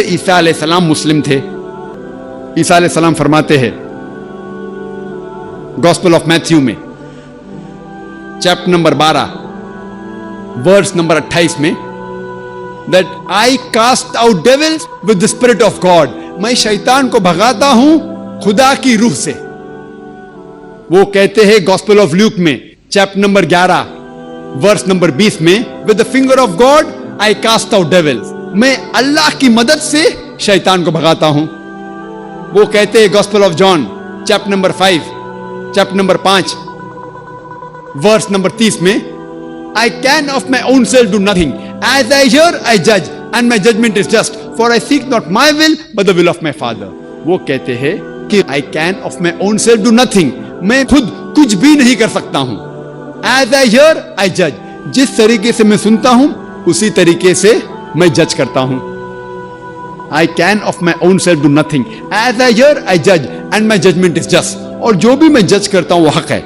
ईसा अलैहिस्सलाम मुस्लिम थे। ईसा अलैहिस्सलाम फरमाते हैं गॉस्पेल ऑफ मैथ्यू में चैप्टर नंबर 12 वर्स नंबर 28 में, that I cast out devils with the spirit of God, मैं शैतान को भगाता हूं खुदा की रूह से। वो कहते हैं गॉस्पेल ऑफ ल्यूक में चैप्टर नंबर 11 वर्स नंबर 20 में, with the finger of God I cast out devils, मैं अल्लाह की मदद से शैतान को भगाता हूं। वो कहते हैं gospel of John chapter number 5 verse number 30 में, I can of my own self do nothing, as I hear I जज and my judgement is just, for I seek not my will but the will of my Father. वो कहते हैं कि I can of my own self do nothing, मैं खुद कुछ भी नहीं कर सकता हूं। एज आई हियर आई जज, जिस तरीके से मैं सुनता हूं उसी तरीके से मैं जज करता हूं। I can of my own self do nothing, as I hear I जज and my judgement is just, और जो भी मैं जज करता हूं वो हक है।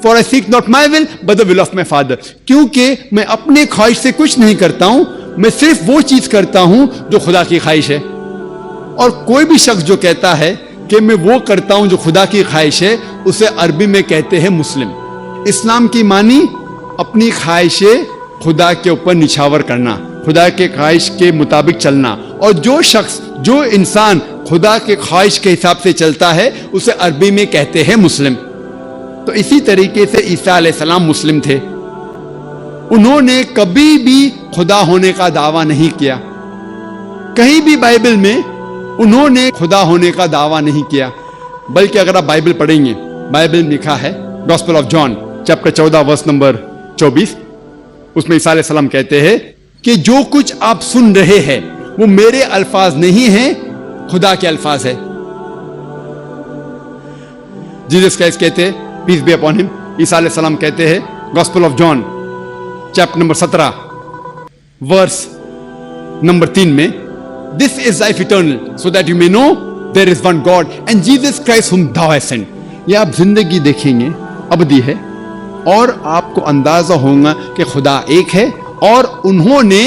For I seek not my will but the will of my father, क्योंकि मैं अपने ख्वाहिश से कुछ नहीं करता हूं, मैं सिर्फ वो चीज करता हूं जो खुदा की ख्वाहिश है। और कोई भी शख्स जो कहता है कि मैं वो करता हूं जो खुदा की ख्वाहिश है, उसे अरबी में कहते हैं मुस्लिम। इस्लाम की मानी अपनी ख्वाहिशें खुदा के ऊपर निछावर करना, खुदा के ख्वाहिश के मुताबिक चलना, और जो शख्स जो इंसान खुदा के ख्वाहिश के हिसाब से चलता है उसे अरबी में कहते हैं मुस्लिम। तो इसी तरीके से ईसा अलैहिस्सलाम मुस्लिम थे। उन्होंने कभी भी खुदा होने का दावा नहीं किया, कहीं भी बाइबल में उन्होंने खुदा होने का दावा नहीं किया। बल्कि अगर आप बाइबल पढ़ेंगे, बाइबल में लिखा है gospel of John chapter 14 verse number 24, उसमें ईसा अलैहिस्सलाम कहते हैं कि जो कुछ आप सुन रहे हैं वो मेरे अल्फाज नहीं हैं, खुदा के अल्फाज है। जीसस क्राइस्ट कहते हैं पीस बी अपॉन हिम, ईसा अलैहिस्सलाम कहते हैं gospel of John chapter number 17 verse number 3 में, this is life eternal so that you may know there is one God and Jesus Christ whom thou hast sent। ये आप जिंदगी देखेंगे अबदी है, और आपको अंदाजा होगा कि खुदा एक है और उन्होंने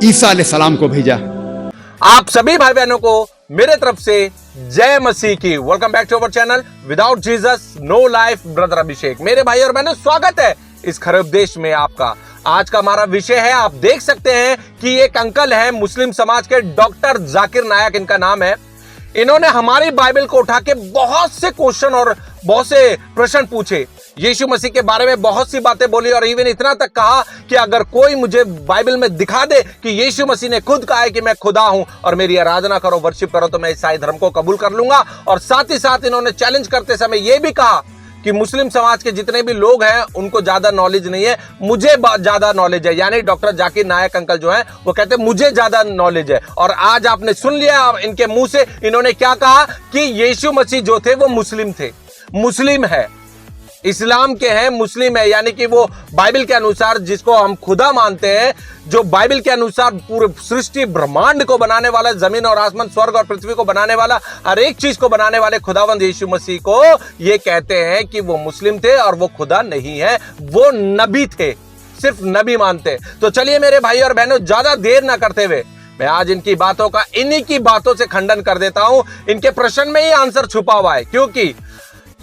ईसा अलैहिस्सलाम को भेजा। आप सभी भाई बहनों को मेरे तरफ से जय मसीह की। Welcome back to our channel without Jesus no life, brother Abhishek. मेरे भाई और बहनों, स्वागत है इस खरे उपदेश में आपका। आज का हमारा विषय है, आप देख सकते हैं कि एक अंकल है मुस्लिम समाज के, डॉक्टर जाकिर नायक इनका नाम है। इन्होंने हमारी बाइबल को उठा के बहुत से क्वेश्चन और बहुत से प्रश्न पूछे, यीशु मसीह के बारे में बहुत सी बातें बोली, और इवन इतना तक कहा कि अगर कोई मुझे बाइबल में दिखा दे कि यीशु मसीह ने खुद कहा है कि मैं खुदा हूं और मेरी आराधना करो, वर्शिप करो, तो मैं ईसाई धर्म को कबूल कर लूंगा। और साथ ही साथ इन्होंने चैलेंज करते समय यह भी कहा कि मुस्लिम समाज के जितने भी लोग हैं उनको ज्यादा नॉलेज नहीं है, मुझे ज्यादा नॉलेज है। यानी डॉक्टर जाकिर नायक अंकल जो हैं वो कहते हैं मुझे ज्यादा नॉलेज है। और आज आपने सुन लिया इनके मुंह से, इन्होंने क्या कहा कि यीशु मसीह जो थे वो मुस्लिम थे, मुस्लिम है, इस्लाम के हैं, मुस्लिम है। यानी कि वो बाइबल के अनुसार जिसको हम खुदा मानते हैं, जो बाइबल के अनुसार पूरे सृष्टि ब्रह्मांड को बनाने वाला, जमीन और आसमान, स्वर्ग और पृथ्वी को बनाने वाला, हर एक चीज को बनाने वाले खुदावंद यीशु मसीह को ये कहते हैं कि वो मुस्लिम थे और वो खुदा नहीं है, वो नबी थे, सिर्फ नबी मानते। तो चलिए मेरे भाई और बहनों, ज्यादा देर ना करते हुए मैं आज इनकी बातों का, इन्हीं की बातों से खंडन कर देता हूं। इनके प्रश्न में ही आंसर छुपा हुआ है, क्योंकि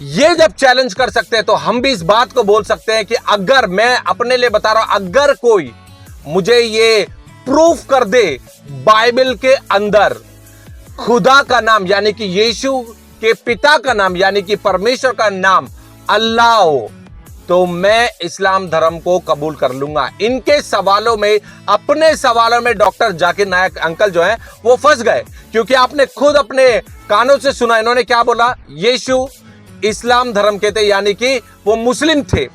ये जब चैलेंज कर सकते हैं तो हम भी इस बात को बोल सकते हैं कि अगर, मैं अपने लिए बता रहा हूं, अगर कोई मुझे ये प्रूफ कर दे बाइबल के अंदर खुदा का नाम यानी कि यीशु के पिता का नाम यानी कि परमेश्वर का नाम अल्लाह हो, तो मैं इस्लाम धर्म को कबूल कर लूंगा। इनके सवालों में, अपने सवालों में डॉक्टर जाकिर नायक अंकल जो हैं वो फंस गए, क्योंकि आपने खुद अपने कानों से सुना। इन्होंने क्या बोला? यीशु इस्लाम धर्म के थे, यानी कि वो मुस्लिम थे।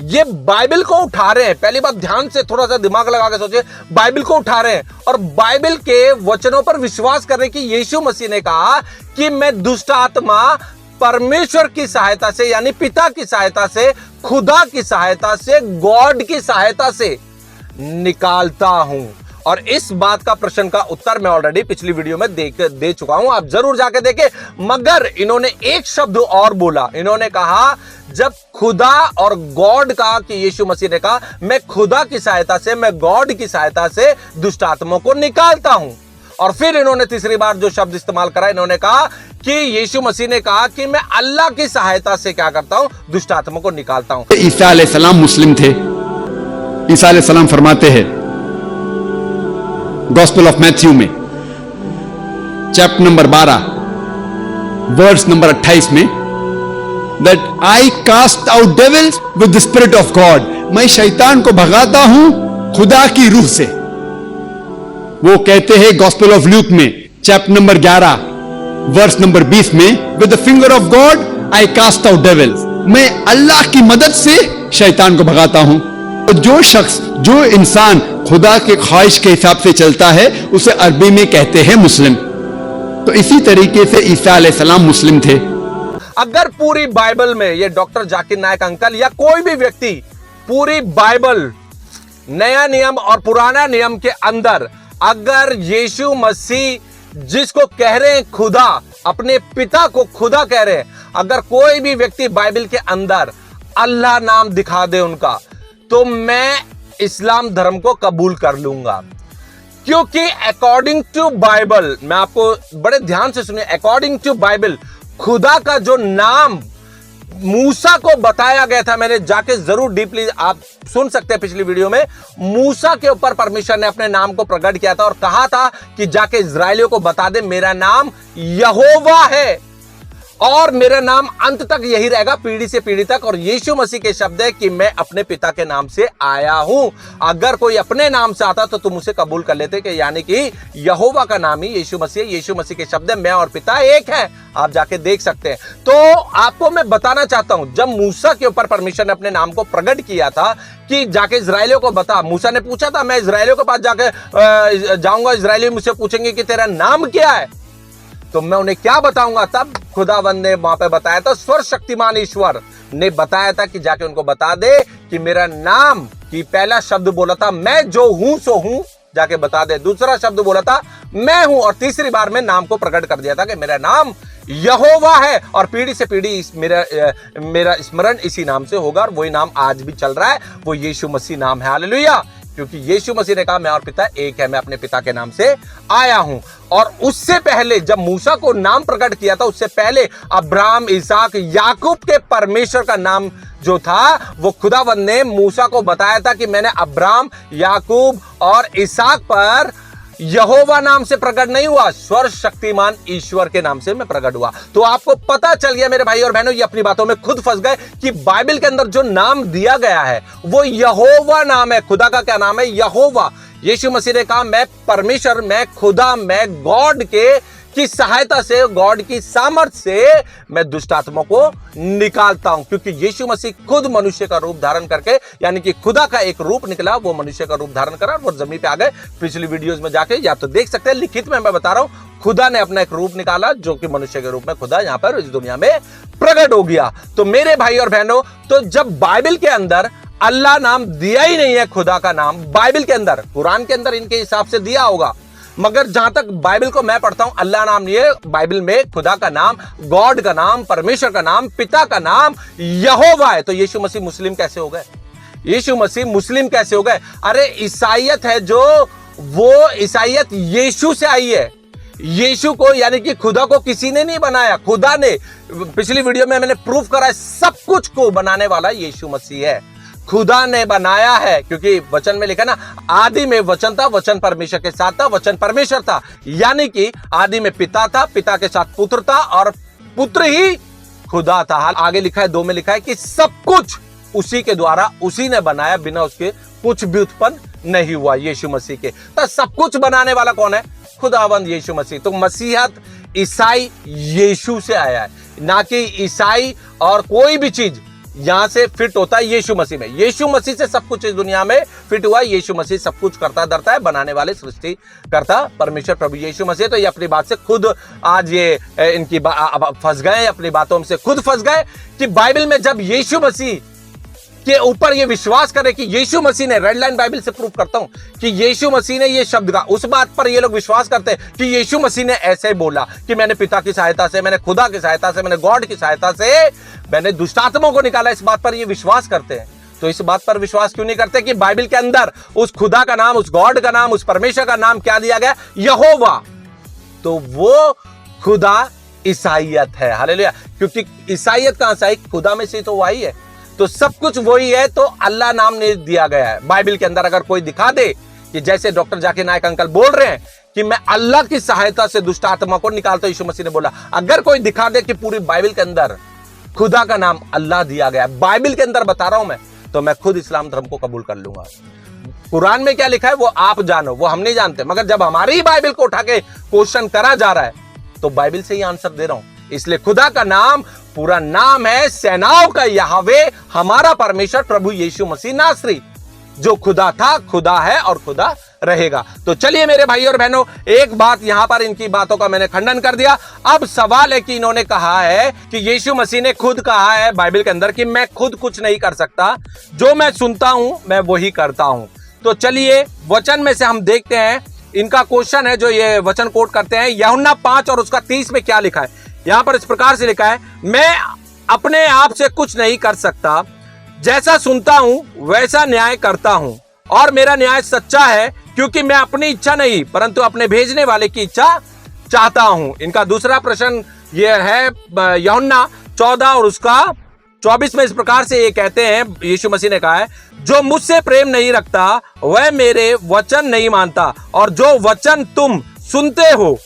ये बाइबल को उठा रहे हैं, पहली बात ध्यान से थोड़ा सा दिमाग लगा के सोचिए, बाइबल को उठा रहे हैं और बाइबल के वचनों पर विश्वास कर रहे हैं कि यीशु मसीह ने कहा कि मैं दुष्ट आत्मा परमेश्वर की सहायता से, यानी पिता की सहायता से, खुदा की सहायता से, गॉड की सहायता से निकालता हूं। और इस बात का प्रश्न का उत्तर मैं ऑलरेडी पिछली वीडियो में दे चुका हूं, आप जरूर जाके देखें। मगर इन्होंने एक शब्द और बोला, इन्होंने कहा जब खुदा और गॉड का, कि यीशु मसीह ने कहा मैं खुदा की सहायता से, मैं गॉड की सहायता से दुष्ट आत्माओं को निकालता हूं। और फिर इन्होंने तीसरी बार जो शब्द इस्तेमाल करा, इन्होंने कहा कि यीशु मसीह ने कहा कि मैं अल्लाह की सहायता से क्या करता हूं, दुष्ट आत्मा को निकालता हूं। ईसा अलैहिस्सलाम मुस्लिम थे। ईसा अलैहिस्सलाम फरमाते हैं गॉस्पेल ऑफ मैथ्यू में चैप्टर नंबर 12 वर्स नंबर 28 में, that I cast out devils with the spirit of God. मैं शैतान को भगाता हूं खुदा की रूह से। वो कहते हैं गॉस्पेल ऑफ ल्यूक में चैप्टर नंबर 11 वर्स नंबर 20 में, with the finger of God I cast out devils. मैं अल्लाह की मदद से शैतान को भगाता हूं। तो जो शख्स, जो इंसान खुदा के ख्वाहिश के हिसाब से चलता है, उसे अरबी में कहते हैं मुस्लिम। तो इसी तरीके से ईसा अलैहिस्सलाम मुस्लिम थे। अगर पूरी बाइबल में, ये डॉक्टर जाकिर नायक अंकल या कोई भी व्यक्ति पूरी बाइबल, नया नियम और पुराना नियम के अंदर, अगर यीशु मसीह जिसको कह रहे हैं खुदा, अपने पिता को खुदा कह रहे हैं, अगर कोई भी व्यक्ति बाइबल के अंदर अल्लाह नाम दिखा दे उनका, तो मैं इस्लाम धर्म को कबूल कर लूंगा। क्योंकि अकॉर्डिंग टू बाइबल, मैं आपको बड़े ध्यान से सुनिए, अकॉर्डिंग टू बाइबल खुदा का जो नाम मूसा को बताया गया था, मैंने जाके जरूर डीपली आप सुन सकते हैं पिछली वीडियो में, मूसा के ऊपर परमेश्वर ने अपने नाम को प्रकट किया था और कहा था कि जाके इजरायलियों को बता दे मेरा नाम यहोवा है और मेरा नाम अंत तक यही रहेगा, पीढ़ी से पीढ़ी तक। और यीशु मसीह के शब्द है कि मैं अपने पिता के नाम से आया हूं। अगर कोई अपने नाम से आता तो तुम उसे कबूल कर लेते, कि यानी कि यहोवा का नाम ही यीशु मसीह। यीशु मसीह के शब्द है मैं और पिता एक है, आप जाके देख सकते हैं। तो आपको मैं बताना चाहता हूं, जब मूसा के ऊपर परमेश्वर ने अपने नाम को प्रकट किया था कि जाके इजरायलियों को बता, मूसा ने पूछा था मैं इजरायलियों के पास जाके जाऊंगा, इजरायली मुझसे पूछेंगे कि तेरा नाम क्या है, तो मैं उन्हें क्या बताऊंगा। तब खुदावंद ने वहां पे बताया था, सर्वशक्तिमान ईश्वर ने बताया था कि जाके उनको बता दे कि मेरा नाम, कि पहला शब्द बोला था मैं जो हूं सो हूं, जाके बता दे। दूसरा शब्द बोला था मैं हूं, और तीसरी बार में नाम को प्रकट कर दिया था कि मेरा नाम यहोवा है और पीढ़ी से पीढ़ी मेरा स्मरण इसी नाम से होगा। और वही नाम आज भी चल रहा है, वो यीशु मसीह नाम है। हालेलुया। क्योंकि यीशु मसीह ने कहा मैं और पिता एक है, मैं अपने पिता के नाम से आया हूं। और उससे पहले जब मूसा को नाम प्रकट किया था, उससे पहले अब्राहम, इसहाक, याकूब के परमेश्वर का नाम जो था, वो खुदावंद ने मूसा को बताया था कि मैंने अब्राहम, याकूब और इसहाक पर यहोवा नाम से प्रकट नहीं हुआ, सर्वशक्तिमान ईश्वर के नाम से मैं प्रकट हुआ। तो आपको पता चल गया मेरे भाई और बहनों, ये अपनी बातों में खुद फंस गए कि बाइबल के अंदर जो नाम दिया गया है वो यहोवा नाम है। खुदा का क्या नाम है? यहोवा। यीशु मसीह ने कहा मैं परमेश्वर, मैं खुदा, मैं गॉड की सहायता से, गॉड की सामर्थ्य से मैं दुष्ट आत्मा को निकालता हूं। क्योंकि यीशु मसीह खुद मनुष्य का रूप धारण करके, यानी कि खुदा का एक रूप निकला, वो मनुष्य का रूप धारण करा, वो जमीन पे आ गए। पिछली वीडियोस में जाके या तो देख सकते हैं, लिखित में मैं बता रहा हूं, खुदा ने अपना एक रूप निकाला जो कि मनुष्य के रूप में खुदा यहां पर इस दुनिया में प्रकट हो गया। तो मेरे भाई और बहनों, तो जब बाइबल के अंदर अल्लाह नाम दिया ही नहीं है, खुदा का नाम बाइबल के अंदर, कुरान के अंदर इनके हिसाब से दिया होगा, मगर जहां तक बाइबल को मैं पढ़ता हूं, अल्लाह नाम नहीं है बाइबल में, खुदा का नाम, गॉड का नाम, परमेश्वर का नाम, पिता का नाम यहोवा है। तो यीशु मसीह मुस्लिम कैसे हो गए? यीशु मसीह मुस्लिम कैसे हो गए? अरे ईसाइयत है जो, वो ईसाइयत यीशु से आई है। यीशु को, यानी कि खुदा को किसी ने नहीं बनाया, खुदा ने, पिछली वीडियो में मैंने प्रूफ करा है, सब कुछ को बनाने वाला यीशु मसीह है, खुदा ने बनाया है। क्योंकि वचन में लिखा ना, आदि में वचन था, वचन परमेश्वर के साथ था, वचन परमेश्वर था। यानी कि आदि में पिता था, पिता के साथ पुत्र था और पुत्र ही खुदा था। आगे लिखा है 2 में लिखा है कि सब कुछ उसी के द्वारा, उसी ने बनाया, बिना उसके कुछ भी उत्पन्न नहीं हुआ यीशु मसीह के। तो सब कुछ बनाने वाला कौन है? खुदावंद यीशु मसीह। तो मसीहत, ईसाई यीशु से आया है, ना कि ईसाई और कोई भी चीज यहां से फिट होता है यीशु मसीह में। यीशु मसीह से सब कुछ इस दुनिया में फिट हुआ। यीशु मसीह सब कुछ करता धरता है, बनाने वाले, सृष्टि करता परमेश्वर प्रभु यीशु मसीह। तो ये अपनी बात से खुद आज ये इनकी फंस गए, अपनी बातों से खुद फंस गए कि बाइबल में जब यीशु मसीह के ऊपर ये विश्वास करें कि यीशु मसीह ने, रेड लाइन बाइबल से प्रूव करता हूं कि यीशु मसीह ने ये शब्द कहा, उस बात पर ये लोग विश्वास करते हैं कि यीशु मसीह ने ऐसे ही बोला कि मैंने पिता की सहायता से, मैंने खुदा की सहायता से, मैंने गॉड की सहायता से मैंने दुष्ट आत्माओं को निकाला। इस बात पर ये विश्वास करते हैं। तो इस बात पर विश्वास क्यों नहीं करते कि बाइबल के अंदर उस खुदा का नाम, उस गॉड का नाम, उस परमेश्वर का नाम क्या दिया गया? यहोवा। तो वो खुदा ईसाइयत है। हालेलुया। क्योंकि ईसाइयत कहां से आई? खुदा में से तो वही है। तो सब कुछ वही है, तो अल्लाह नाम नहीं दिया गया है बाइबल के अंदर। अगर कोई दिखा दे कि जैसे डॉक्टर जाकिर नायक अंकल बोल रहे हैं कि मैं अल्लाह की सहायता से दुष्ट आत्मा को निकालता हूं, यीशु मसीह ने बोला, अगर कोई दिखा दे कि पूरी बाइबल के अंदर खुदा का नाम अल्लाह दिया गया, बाइबल के अंदर बता रहा हूं मैं, तो मैं खुद इस्लाम धर्म को कबूल कर लूंगा। कुरान में क्या लिखा है वो आप जानो, वो हम नहीं जानते। मगर जब हमारी बाइबल को उठा के क्वेश्चन करा जा रहा है, तो बाइबल से ही आंसर दे रहा हूं। इसलिए खुदा का नाम पूरा नाम है सेनाओं का यहोवे, हमारा परमेश्वर प्रभु यीशु मसीह नासरी, जो खुदा था, खुदा है और खुदा रहेगा। तो चलिए मेरे भाई और बहनों, एक बात यहां पर इनकी बातों का मैंने खंडन कर दिया। अब सवाल है कि इन्होंने कहा है कि यीशु मसीह ने खुद कहा है बाइबल के अंदर कि मैं खुद कुछ नहीं कर सकता, जो मैं सुनता हूं मैं वही करता हूं। तो चलिए वचन में से हम देखते हैं, इनका क्वेश्चन है जो ये वचन कोट करते हैं, यूहन्ना 5 और उसका 30 में क्या लिखा है। यहां पर इस प्रकार से लिखा है, मैं अपने आप से कुछ नहीं कर सकता, जैसा सुनता हूं वैसा न्याय करता हूं, और मेरा न्याय सच्चा है, क्योंकि मैं अपनी इच्छा नहीं परंतु अपने भेजने वाले की इच्छा चाहता हूं। इनका दूसरा प्रश्न यह है, यूहन्ना 14 और उसका 24 में इस प्रकार से ये कहते हैं, यीशु मसीह ने कहा है, जो मुझसे प्रेम नहीं रखता वह मेरे वचन नहीं मानता, और जो वचन तुम सुनते हो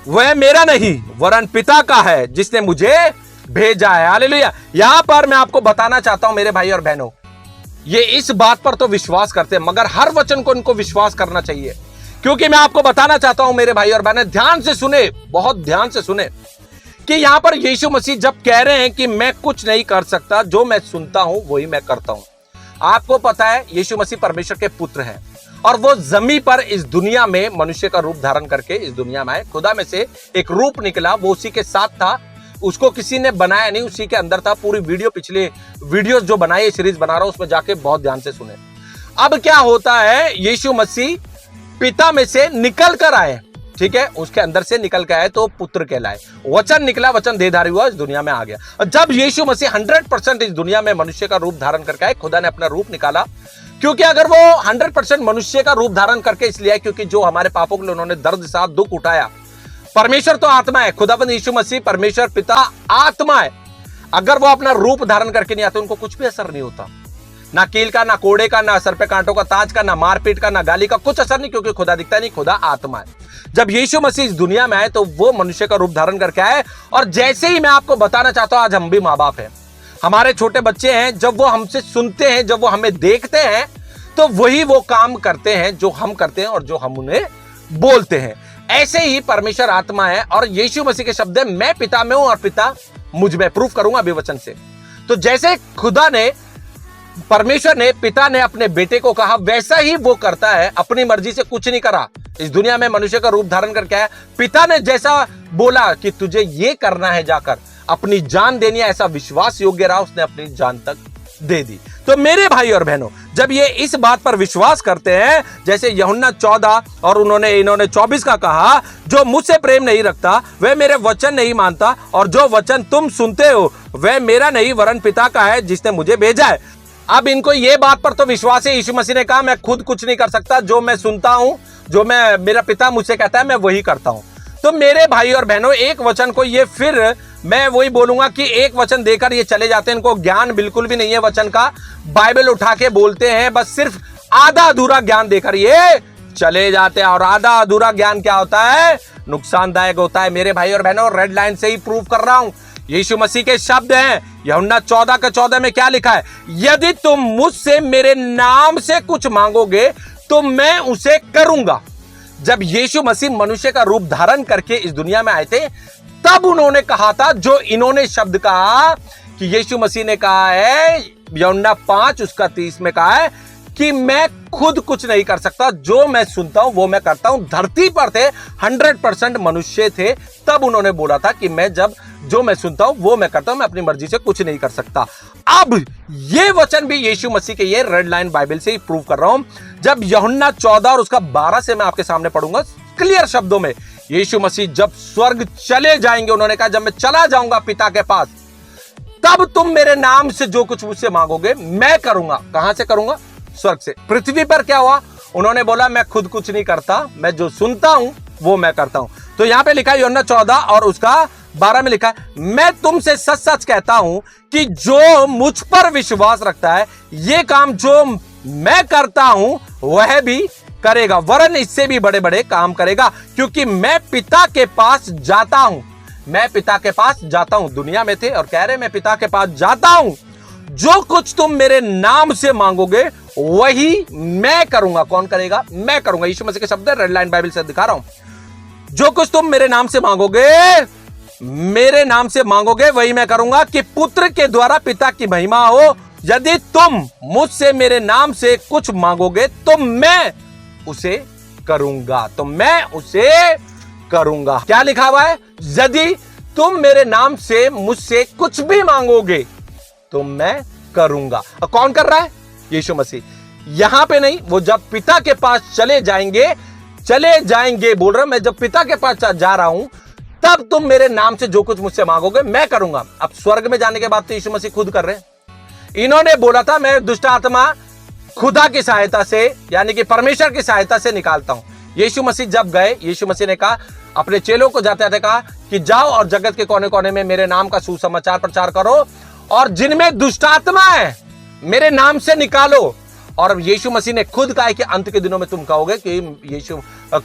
वह मेरा नहीं वरन पिता का है जिसने मुझे भेजा है। हालेलुया। यहां पर मैं आपको बताना चाहता हूं मेरे भाई और बहनों, ये इस बात पर तो विश्वास करते हैं, मगर हर वचन को इनको विश्वास करना चाहिए। क्योंकि मैं आपको बताना चाहता हूं मेरे भाई और बहनों, ध्यान से सुने, बहुत ध्यान से सुने, कि यहां पर यीशु मसीह जब कह रहे हैं कि मैं कुछ नहीं कर सकता, जो मैं सुनता हूं वही मैं करता हूं। आपको पता है यीशु मसीह परमेश्वर के पुत्र हैं, और वो जमीन पर इस दुनिया में मनुष्य का रूप धारण करके इस दुनिया में आए। खुदा में से एक रूप निकला, वो उसी के साथ था, उसको किसी ने बनाया नहीं, उसी के अंदर था। पूरी वीडियो, पिछले वीडियोस जो बनाई, सीरीज बना रहा हूं, उसमें जाके बहुत ध्यान से सुने। अब क्या होता है, यीशु मसीह पिता में से निकल कर आए, ठीक है, उसके अंदर से निकल के आए तो पुत्र कहलाए। वचन निकला, वचन देहधारी हुआ, इस दुनिया में आ गया। और जब यीशु मसीह 100% इस दुनिया में मनुष्य का रूप धारण करके आए, खुदा ने अपना रूप निकाला। क्योंकि अगर वो 100% मनुष्य का रूप धारण करके इसलिए आए क्योंकि जो हमारे पापों के लिए उन्होंने दर्द साथ दुख उठाया। परमेश्वर तो आत्मा है, खुदाबंद यीशु मसीह परमेश्वर पिता आत्मा है। अगर वो अपना रूप धारण करके नहीं आते, उनको कुछ भी असर नहीं होता, ना कील का, ना कोड़े का, ना सर पे कांटों का ताज का, ना मारपीट का, ना गाली का, कुछ असर नहीं, क्योंकि खुदा दिखता नहीं, खुदा आत्मा है। जब यीशु मसीह इस दुनिया में आए तो वो मनुष्य का रूप धारण करके आए। और जैसे ही मैं आपको बताना चाहता हूं, आज हम भी माँ बाप हैं, हमारे छोटे बच्चे हैं, जब वो हमसे सुनते हैं, जब वो हमें देखते हैं, तो वही वो काम करते हैं जो हम करते हैं और जो हम उन्हें बोलते हैं। ऐसे ही परमेश्वर आत्मा है, और यीशु मसीह के शब्द है, मैं पिता में हूं और पिता मुझ में। प्रूफ करूंगा अभी वचन से। तो जैसे खुदा ने, परमेश्वर ने, पिता ने अपने बेटे को कहा, वैसा ही वो करता है। अपनी मर्जी से कुछ नहीं करा, इस दुनिया में मनुष्य का रूप धारण करके आया। पिता ने जैसा बोला कि तुझे ये करना है, जाकर अपनी जान देनी है, ऐसा विश्वास योग्य रहा, उसने अपनी जान तक दे दी। तो मेरे भाई और बहनों, जब ये इस बात पर विश्वास करते हैं, जैसे यूहन्ना 14 और इन्होंने 24 का कहा, जो मुझसे प्रेम नहीं रखता वह मेरे वचन नहीं मानता, और जो वचन तुम सुनते हो वह मेरा नहीं वरन पिता का है जिसने मुझे भेजा है। अब इनको ये बात पर तो विश्वास है, यीशु मसीह ने कहा मैं खुद कुछ नहीं कर सकता, जो मैं सुनता हूं, जो मेरा पिता मुझसे कहता है मैं वही करता हूं। तो मेरे भाई और बहनों, एक वचन को ये, फिर मैं वही बोलूंगा कि एक वचन देकर ये चले जाते हैं, इनको ज्ञान बिल्कुल भी नहीं है वचन का। बाइबल उठा के बोलते हैं, बस सिर्फ आधा अधूरा ज्ञान देकर ये चले जाते हैं। और आधा अधूरा ज्ञान क्या होता है? नुकसानदायक होता है। मेरे भाई और बहनों, रेड लाइन से ही प्रूव कर रहा हूं, यीशु मसीह के शब्द हैं। यूहन्ना 14 के 14 में क्या लिखा है? यदि तुम मुझसे मेरे नाम से कुछ मांगोगे तो मैं उसे करूंगा। जब यीशु मसीह मनुष्य का रूप धारण करके इस दुनिया में आए थे, तब उन्होंने कहा था, जो इन्होंने शब्द कहा कि यीशु मसीह ने कहा है, यूहन्ना 5 उसका 30 में कहा है कि मैं खुद कुछ नहीं कर सकता, जो मैं सुनता हूं वो मैं करता हूं। धरती पर थे, 100% मनुष्य थे, तब उन्होंने बोला था कि मैं जो मैं सुनता हूं वो मैं करता हूं, मैं अपनी मर्जी से कुछ नहीं कर सकता। अब ये वचन भी यीशु मसीह के, ये रेड लाइन बाइबल से ही प्रूव कर रहा हूं। जब यूहन्ना 14 और उसका 12 से मैं आपके सामने पढ़ूंगा क्लियर शब्दों में, यीशु मसीह जब स्वर्ग चले जाएंगे, उन्होंने कहा जब मैं चला जाऊंगा पिता के पास, तब तुम मेरे नाम से जो कुछ मुझसे मांगोगे मैं करूंगा। कहां से करूंगा? स्वर्ग से। पृथ्वी पर क्या हुआ? उन्होंने बोला मैं खुद कुछ नहीं करता, मैं जो सुनता हूं वो मैं करता हूं। तो यहां पे लिखा है यूहन्ना 14 और उसका 12 में लिखा है, मैं तुमसे सच सच कहता हूं कि जो मुझ पर विश्वास रखता है ये काम जो मैं करता हूं वह भी करेगा, वरन इससे भी बड़े बड़े काम करेगा, क्योंकि मैं पिता के पास जाता हूं। मैं पिता के पास जाता हूं। दुनिया में थे और कह रहे मैं पिता के पास जाता हूं। जो कुछ तुम मेरे नाम से मांगोगे वही मैं करूंगा। कौन करेगा? मैं करूंगा। यीशु मसीह के शब्द है, रेड लाइन बाइबल से दिखा रहा हूं। जो कुछ तुम मेरे नाम से मांगोगे वही मैं करूंगा, कि पुत्र के द्वारा पिता की महिमा हो। यदि तुम मुझसे मेरे नाम से कुछ मांगोगे तो मैं उसे करूंगा। क्या लिखा हुआ है? यदि तुम मेरे नाम से मुझसे कुछ भी मांगोगे तो मैं करूंगा। और कौन कर रहा है? यीशु मसीह। यहां पे नहीं, वो जब पिता के पास चले जाएंगे बोल रहा, मैं जब पिता के पास जा रहा हूं तब तुम मेरे नाम से जो कुछ मुझसे मांगोगे मैं करूंगा। अब स्वर्ग में जाने के बाद तो यीशु मसीह खुद कर रहे हैं। इन्होंने बोला था मैं दुष्ट आत्मा खुदा की सहायता से, यानी कि परमेश्वर की सहायता से निकालता हूं। यीशु मसीह जब गए, यीशु मसीह ने कहा, अपने चेलों को जाते जाते कहा कि जाओ और जगत के कोने कोने में मेरे नाम का सुसमाचार प्रचार करो, और जिनमें दुष्ट आत्मा है मेरे नाम से निकालो। और यीशु मसीह ने खुद कहा कि अंत के दिनों में तुम कहोगे कि यीशु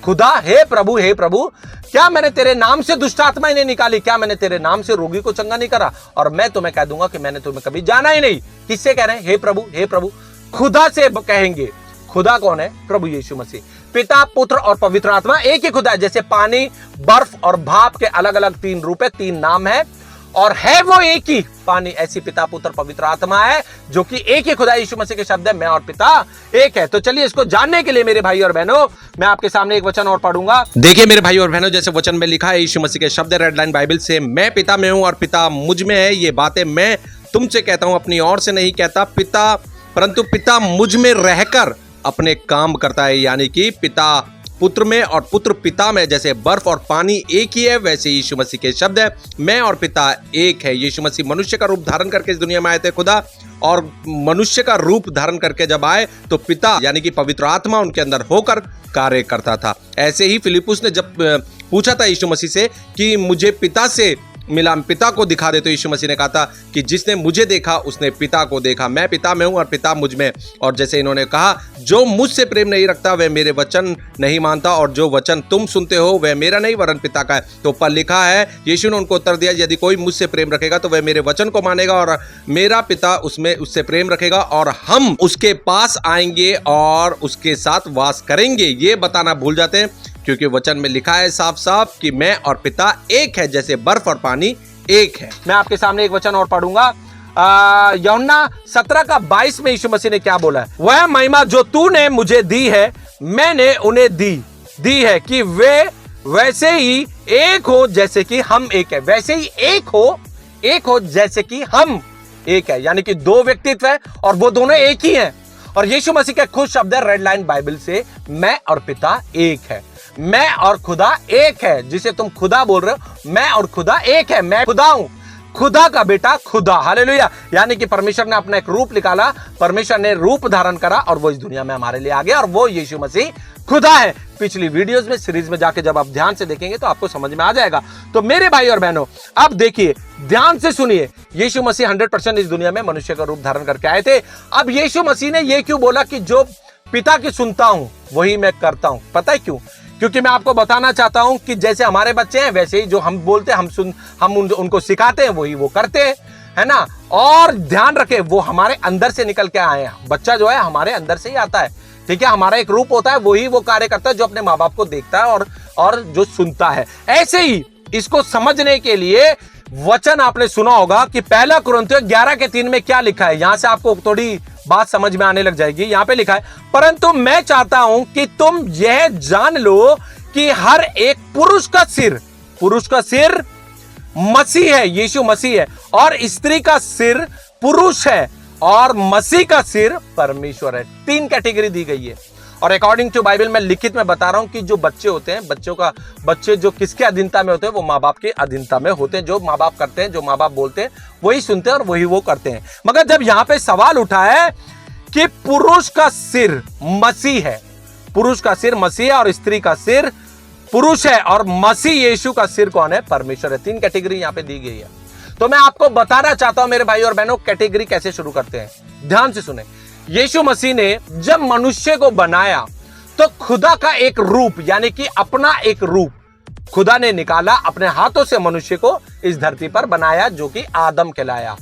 खुदा, हे प्रभु, क्या मैंने तेरे नाम से दुष्ट आत्मा ही नहीं निकाली? क्या मैंने तेरे नाम से रोगी को चंगा नहीं करा? और मैं तुम्हें कह दूंगा कि मैंने तुम्हें कभी जाना ही नहीं। किससे कह रहे हैं? हे प्रभु। खुदा से कहेंगे। खुदा कौन है? प्रभु यीशु मसीह। पिता, पुत्र और पवित्र आत्मा एक ही खुदा है। जैसे पानी, बर्फ और भाप के अलग अलग 3 रूप है, 3 नाम है, और है वो एक ही पानी। ऐसी पिता, पुत्र, पवित्र आत्मा है जो कि एक ही खुदा। यीशु मसीह के शब्द है, मैं और पिता एक है। तो चलिए इसको जानने के लिए मेरे भाई और बहनों, मैं आपके सामने एक वचन और पढ़ूंगा। देखिए मेरे भाई और बहनों, जैसे वचन में लिखा है यीशु मसीह के शब्द रेड लाइन बाइबल से, मैं पिता में हूं और पिता मुझ में है। ये बातें मैं तुमसे कहता हूं, अपनी ओर से नहीं कहता, परंतु पिता मुझ में रहकर अपने काम करता है। यानी कि पिता पुत्र में और पुत्र पिता में। जैसे बर्फ और पानी एक ही है, वैसे यीशु मसीह के शब्द है, मैं और पिता एक है। यीशु मसीह मनुष्य का रूप धारण करके इस दुनिया में आए थे खुदा, और मनुष्य का रूप धारण करके जब आए तो पिता यानी कि पवित्र आत्मा उनके अंदर होकर कार्य करता था। ऐसे ही फिलिपुस ने जब पूछा था यीशु मसीह से कि मुझे पिता से मिला, पिता को दिखा दे, तो यीशु मसीह ने कहा था कि जिसने मुझे देखा उसने पिता को देखा। मैं पिता में हूं और पिता मुझ में। और जैसे इन्होंने कहा, जो मुझसे प्रेम नहीं रखता वह मेरे वचन नहीं मानता, और जो वचन तुम सुनते हो वह मेरा नहीं वरन पिता का है। तो ऊपर लिखा है, यीशु ने उनको उत्तर दिया, यदि कोई मुझसे प्रेम रखेगा तो वह मेरे वचन को मानेगा, और मेरा पिता उससे प्रेम रखेगा, और हम उसके पास आएंगे और उसके साथ वास करेंगे। ये बताना भूल जाते हैं, क्योंकि वचन में लिखा है साफ साफ कि मैं और पिता एक है, जैसे बर्फ और पानी एक है। मैं आपके सामने एक वचन और पढ़ूंगा। यूहन्ना 17 का 22 में यीशु मसीह ने क्या बोला है? वह महिमा जो तूने मुझे दी है मैंने उन्हें दी है, कि वे वैसे ही एक हो जैसे कि हम एक है। वैसे ही एक हो जैसे कि हम एक है, यानी कि 2 व्यक्तित्व है और वो दोनों एक ही हैं। और यीशु मसीह के खुद शब्द है रेड लाइन बाइबल से, मैं और पिता एक है। मैं और खुदा एक है। जिसे तुम खुदा बोल रहे हो, मैं और खुदा एक है। मैं खुदा हूं, खुदा का बेटा खुदा। हालेलुया। यानी कि परमेश्वर ने अपना एक रूप निकाला, परमेश्वर ने रूप धारण करा और वो इस दुनिया में हमारे लिए आ गया, और वो यीशु मसीह खुदा है। पिछली वीडियोस में, सीरीज में जाके जब आप ध्यान से देखेंगे तो आपको समझ में आ जाएगा। तो मेरे भाई और बहनों, अब देखिए, ध्यान से सुनिए, यीशु मसीह 100% इस दुनिया में मनुष्य का रूप धारण करके आए थे। अब यीशु मसीह ने ये क्यों बोला कि जो पिता की सुनता हूं वही मैं करता हूं? पता है क्यों? क्योंकि मैं आपको बताना चाहता हूं कि जैसे हमारे बच्चे हैं वैसे ही जो हम बोलते हैं, हम उनको सिखाते हैं वही वो करते हैं, है ना। और ध्यान रखें, वो हमारे अंदर से निकल के आए हैं। बच्चा जो है हमारे अंदर से ही आता है, ठीक है। हमारा एक रूप होता है, वही वो कार्य करता है जो अपने माँ बाप को देखता है और जो सुनता है। ऐसे ही इसको समझने के लिए वचन आपने सुना होगा कि 1 कुरिन्थियों 11:3 में क्या लिखा है। यहां से आपको थोड़ी बात समझ में आने लग जाएगी। यहां पे लिखा है, परंतु मैं चाहता हूं कि तुम यह जान लो कि हर एक पुरुष का सिर मसीह है, यीशु मसीह है, और स्त्री का सिर पुरुष है, और मसीह का सिर परमेश्वर है। 3 कैटेगरी दी गई है। और अकॉर्डिंग टू बाइबल मैं लिखित में बता रहा हूं कि जो बच्चे होते हैं, बच्चे जो किसके अधीनता में होते हैं, वो माँ बाप के अधीनता में होते हैं। जो माँ बाप करते हैं, जो माँ बाप बोलते हैं, वही सुनते हैं और वही वो करते हैं। मगर जब यहां पे सवाल उठा है कि पुरुष का सिर मसीह है, पुरुष का सिर मसीह है और स्त्री का सिर पुरुष है, और मसीह यीशु का सिर कौन है? परमेश्वर है। 3 कैटेगरी यहां पे दी गई है। तो मैं आपको बताना चाहता हूं मेरे भाई और बहनों, कैटेगरी कैसे शुरू करते हैं, ध्यान से सुने। यीशु मसीह ने जब मनुष्य को बनाया तो खुदा का एक रूप, यानी कि अपना एक रूप खुदा ने निकाला, अपने हाथों से मनुष्य को इस धरती पर बनाया, जो कि आदम कहलाया।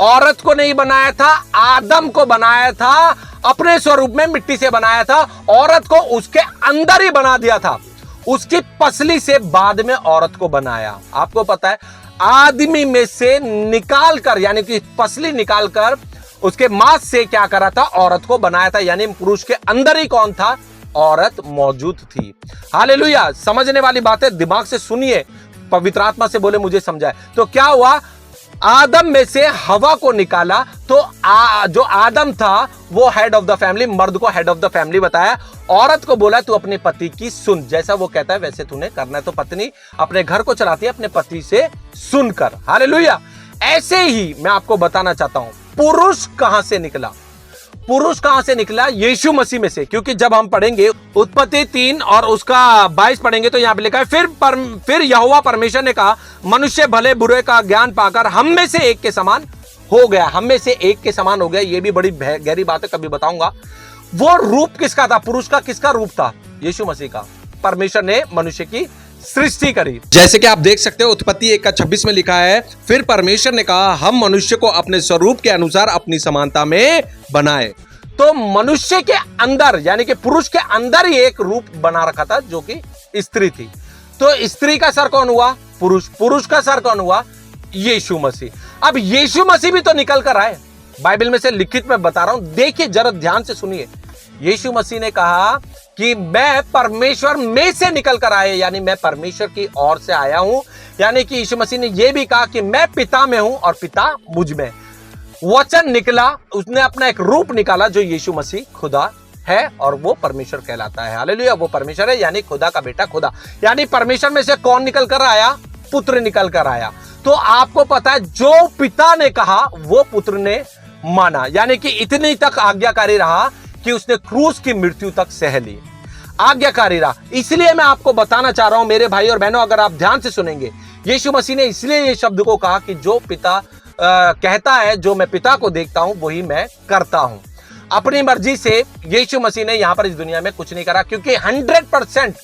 औरत को नहीं बनाया था, आदम को बनाया था, अपने स्वरूप में मिट्टी से बनाया था। औरत को उसके अंदर ही बना दिया था, उसकी पसली से बाद में औरत को बनाया। आपको पता है, आदमी में से निकालकर, यानी कि पसली निकालकर उसके मांस से क्या करा था? औरत को बनाया था। यानी पुरुष के अंदर ही कौन था? औरत मौजूद थी। हालेलुया। समझने वाली बात है, दिमाग से सुनिए, पवित्र आत्मा से बोले मुझे समझाए। तो क्या हुआ? आदम में से हवा को निकाला, तो जो आदम था वो हेड ऑफ द फैमिली, मर्द को हेड ऑफ द फैमिली बताया। औरत को बोला तू अपने पति की सुन, जैसा वो कहता है वैसे तूने करना है। तो पत्नी अपने घर को चलाती है अपने पति से सुनकर। हालेलुया। ऐसे ही मैं आपको बताना चाहता हूं, पुरुष कहां से निकला? पुरुष कहां से निकला? यीशु मसीह में से। क्योंकि जब हम पढ़ेंगे उत्पत्ति 3 और उसका 22 पढ़ेंगे तो यहां पे लिखा है, फिर यहोवा परमेश्वर ने कहा, मनुष्य भले बुरे का ज्ञान पाकर हम में से एक के समान हो गया। हम में से एक के समान हो गया, ये भी बड़ी गहरी बात है, कभी बताऊंगा। वो रूप किसका था? पुरुष का किसका रूप था? यीशु मसीह का। परमेश्वर ने मनुष्य की सृष्टि करी। जैसे कि आप देख सकते हो उत्पत्ति 1:26 में लिखा है, फिर परमेश्वर ने कहा हम मनुष्य को अपने स्वरूप के अनुसार अपनी समानता में बनाए। तो मनुष्य के अंदर, यानी कि पुरुष के अंदर ही एक रूप बना रखा था, जो कि स्त्री थी। तो स्त्री का सर कौन हुआ? पुरुष। पुरुष का सर कौन हुआ? यीशु मसीह। अब यीशु मसीह भी तो निकल कर आए, बाइबल में से लिखित में बता रहा हूं, देखिए जरा ध्यान से सुनिए। यीशु मसीह ने कहा कि मैं परमेश्वर में से निकल कर आया, यानी मैं परमेश्वर की ओर से आया हूं। यानी कि यीशु मसीह ने यह भी कहा कि मैं पिता में हूं और पिता मुझ में। वचन निकला, उसने अपना एक रूप निकाला जो यीशु मसीह खुदा है और वो परमेश्वर कहलाता है। हालेलुया। वो परमेश्वर है, यानी खुदा का बेटा खुदा। यानी परमेश्वर में से कौन निकल कर आया? पुत्र निकल कर आया। तो आपको पता है, जो पिता ने कहा वो पुत्र ने माना, यानी कि इतनी तक आज्ञाकारी रहा कि उसने क्रूस की मृत्यु तक सह ली। आज्ञाकारी रहा। इसलिए मैं आपको बताना चाह रहा हूं मेरे भाई और बहनों, अगर आप ध्यान से सुनेंगे, यीशु मसीह ने इसलिए ये शब्द को कहा कि जो पिता कहता है, जो मैं पिता को देखता हूं वही मैं करता हूं। अपनी मर्जी से यीशु मसीह ने यहां पर इस दुनिया में कुछ नहीं करा, क्योंकि 100%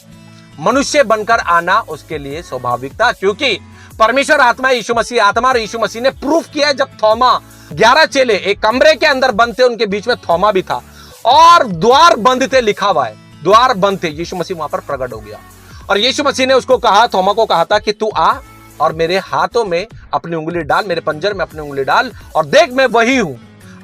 मनुष्य बनकर आना उसके लिए स्वाभाविक था। क्योंकि परमेश्वर आत्मा, यीशु मसीह आत्मा, और यीशु मसीह ने प्रूफ किया जब थोमा, 11 चेले एक कमरे के अंदर बंद थे, उनके बीच में थोमा भी था और द्वार बंद थे, लिखा हुआ है द्वार बंद थे। यीशु मसीह वहां पर प्रकट हो गया और यीशु मसीह ने उसको कहा, थोमा को कहा था कि तू आ और मेरे हाथों में अपनी उंगली डाल, मेरे पंजर में अपनी उंगली डाल और देख मैं वही हूं।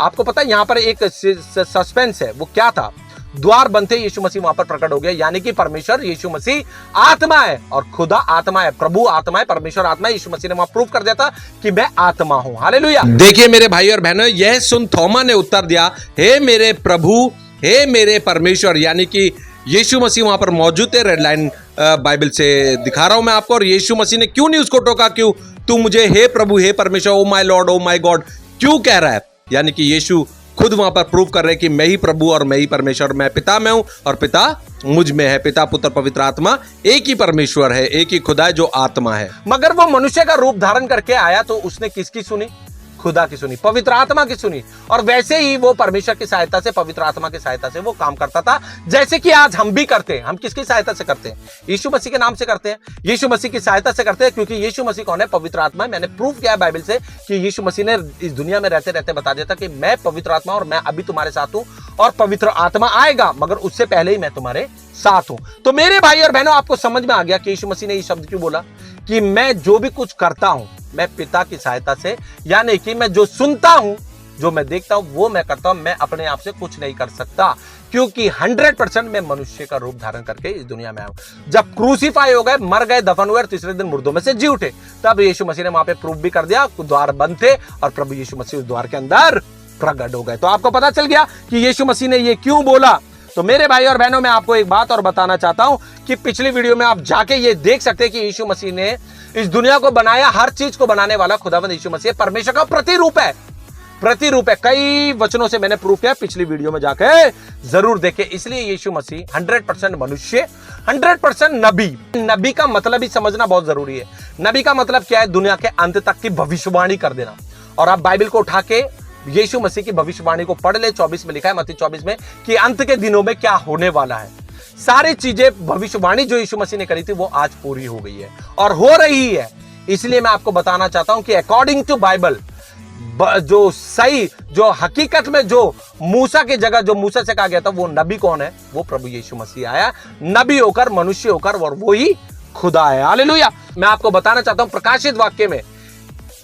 आपको पता है यहां पर एक सस्पेंस है, वो क्या था? द्वार बंद थे, यीशु मसीह वहां पर प्रकट हो गया। यानी कि परमेश्वर यीशु मसीह आत्मा है और खुदा आत्मा है, प्रभु आत्मा है, परमेश्वर आत्मा है। यीशु मसीह ने वहां प्रूव कर दिया था कि मैं आत्मा हूं। हालेलुया। देखिए मेरे भाई और बहनों, यह सुन थोमा ने उत्तर दिया, हे मेरे प्रभु, हे मेरे परमेश्वर। यानी कि यीशु मसीह वहां पर मौजूद थे। रेड लाइन बाइबल से दिखा रहा हूं मैं आपको। और यीशु मसीह ने क्यों नहीं उसको टोका? क्यों? तू मुझे हे प्रभु, हे परमेश्वर, oh my Lord, oh my God क्यों कह रहा है? यानी कि यीशु खुद वहां पर प्रूव कर रहे कि मैं ही प्रभु और मैं ही परमेश्वर, मैं पिता में हूं और पिता मुझ में है। पिता, पुत्र, पवित्र आत्मा एक ही परमेश्वर है, एक ही खुदा है जो आत्मा है। मगर वो मनुष्य का रूप धारण करके आया तो उसने किसकी सुनी? खुदा की सुनी, पवित्र आत्मा की सुनी। और वैसे ही वो परमेश्वर की सहायता से, पवित्र आत्मा की सहायता से वो काम करता था, जैसे कि आज हम भी करते हैं। हम किसकी सहायता से करते हैं? यीशु मसीह के नाम से करते हैं, यीशु मसीह की सहायता से करते हैं। क्योंकि यीशु मसीह कौन है? पवित्र आत्मा है। मैंने प्रूव किया है बाइबल से कि यीशु मसीह ने इस दुनिया में रहते रहते बता दिया था कि मैं पवित्र आत्मा और मैं अभी तुम्हारे साथ हूं और पवित्र आत्मा आएगा, मगर उससे पहले ही मैं तुम्हारे साथ हूं। तो मेरे भाई और बहनों, आपको समझ में आ गया कि यीशु मसीह ने ये शब्द क्यों बोला कि मैं जो भी कुछ करता हूं मैं पिता की सहायता से, यानी कि मैं जो सुनता हूं, जो मैं देखता हूं वो मैं करता हूं। मैं अपने आप से कुछ नहीं कर सकता, क्योंकि 100% मैं मनुष्य का रूप धारण करके इस दुनिया में आया हूं। जब क्रूसीफाई हो गए, मर गए, दफन हुए और तीसरे दिन मुर्दों में से जी उठे, तब यीशु मसीह ने वहां पे प्रूफ भी कर दिया, द्वार बंद थे और प्रभु यीशु मसीह उस द्वार के अंदर प्रकट हो गए। तो आपको पता चल गया कि यीशु मसीह ने ये क्यों बोला। तो मेरे भाई और बहनों, मैं आपको एक बात और बताना चाहता हूं कि पिछली वीडियो में आप जाके ये देख सकते हैं कि यीशु मसीह ने इस दुनिया को बनाया, हर चीज को बनाने वाला खुदावंद यीशु मसीह परमेश्वर का प्रतिरूप है, प्रतिरूप है। कई वचनों से मैंने प्रूफ किया, पिछली वीडियो में जाके जरूर देखें। इसलिए यीशु मसीह 100% मनुष्य, 100% नबी। नबी का मतलब ही समझना बहुत जरूरी है। नबी का मतलब क्या है? दुनिया के अंत तक की भविष्यवाणी कर देना। और आप बाइबल को उठा के यीशु मसीह की भविष्यवाणी को पढ़ ले। 24 में लिखा है, मत्ती 24 में, कि अंत के दिनों में क्या होने वाला है। सारी चीजें, भविष्यवाणी जो यीशु मसीह ने करी थी वो आज पूरी हो गई है और हो रही है। इसलिए मैं आपको बताना चाहता हूं कि अकॉर्डिंग टू बाइबल, जो सही, जो हकीकत में जो मूसा की जगह जो मूसा से कहा गया था, वो नबी कौन है? वो प्रभु यीशु मसीह आया, नबी होकर, मनुष्य होकर, और वो ही खुदा है। हालेलुया। मैं आपको बताना चाहता हूं, प्रकाशित वाक्य में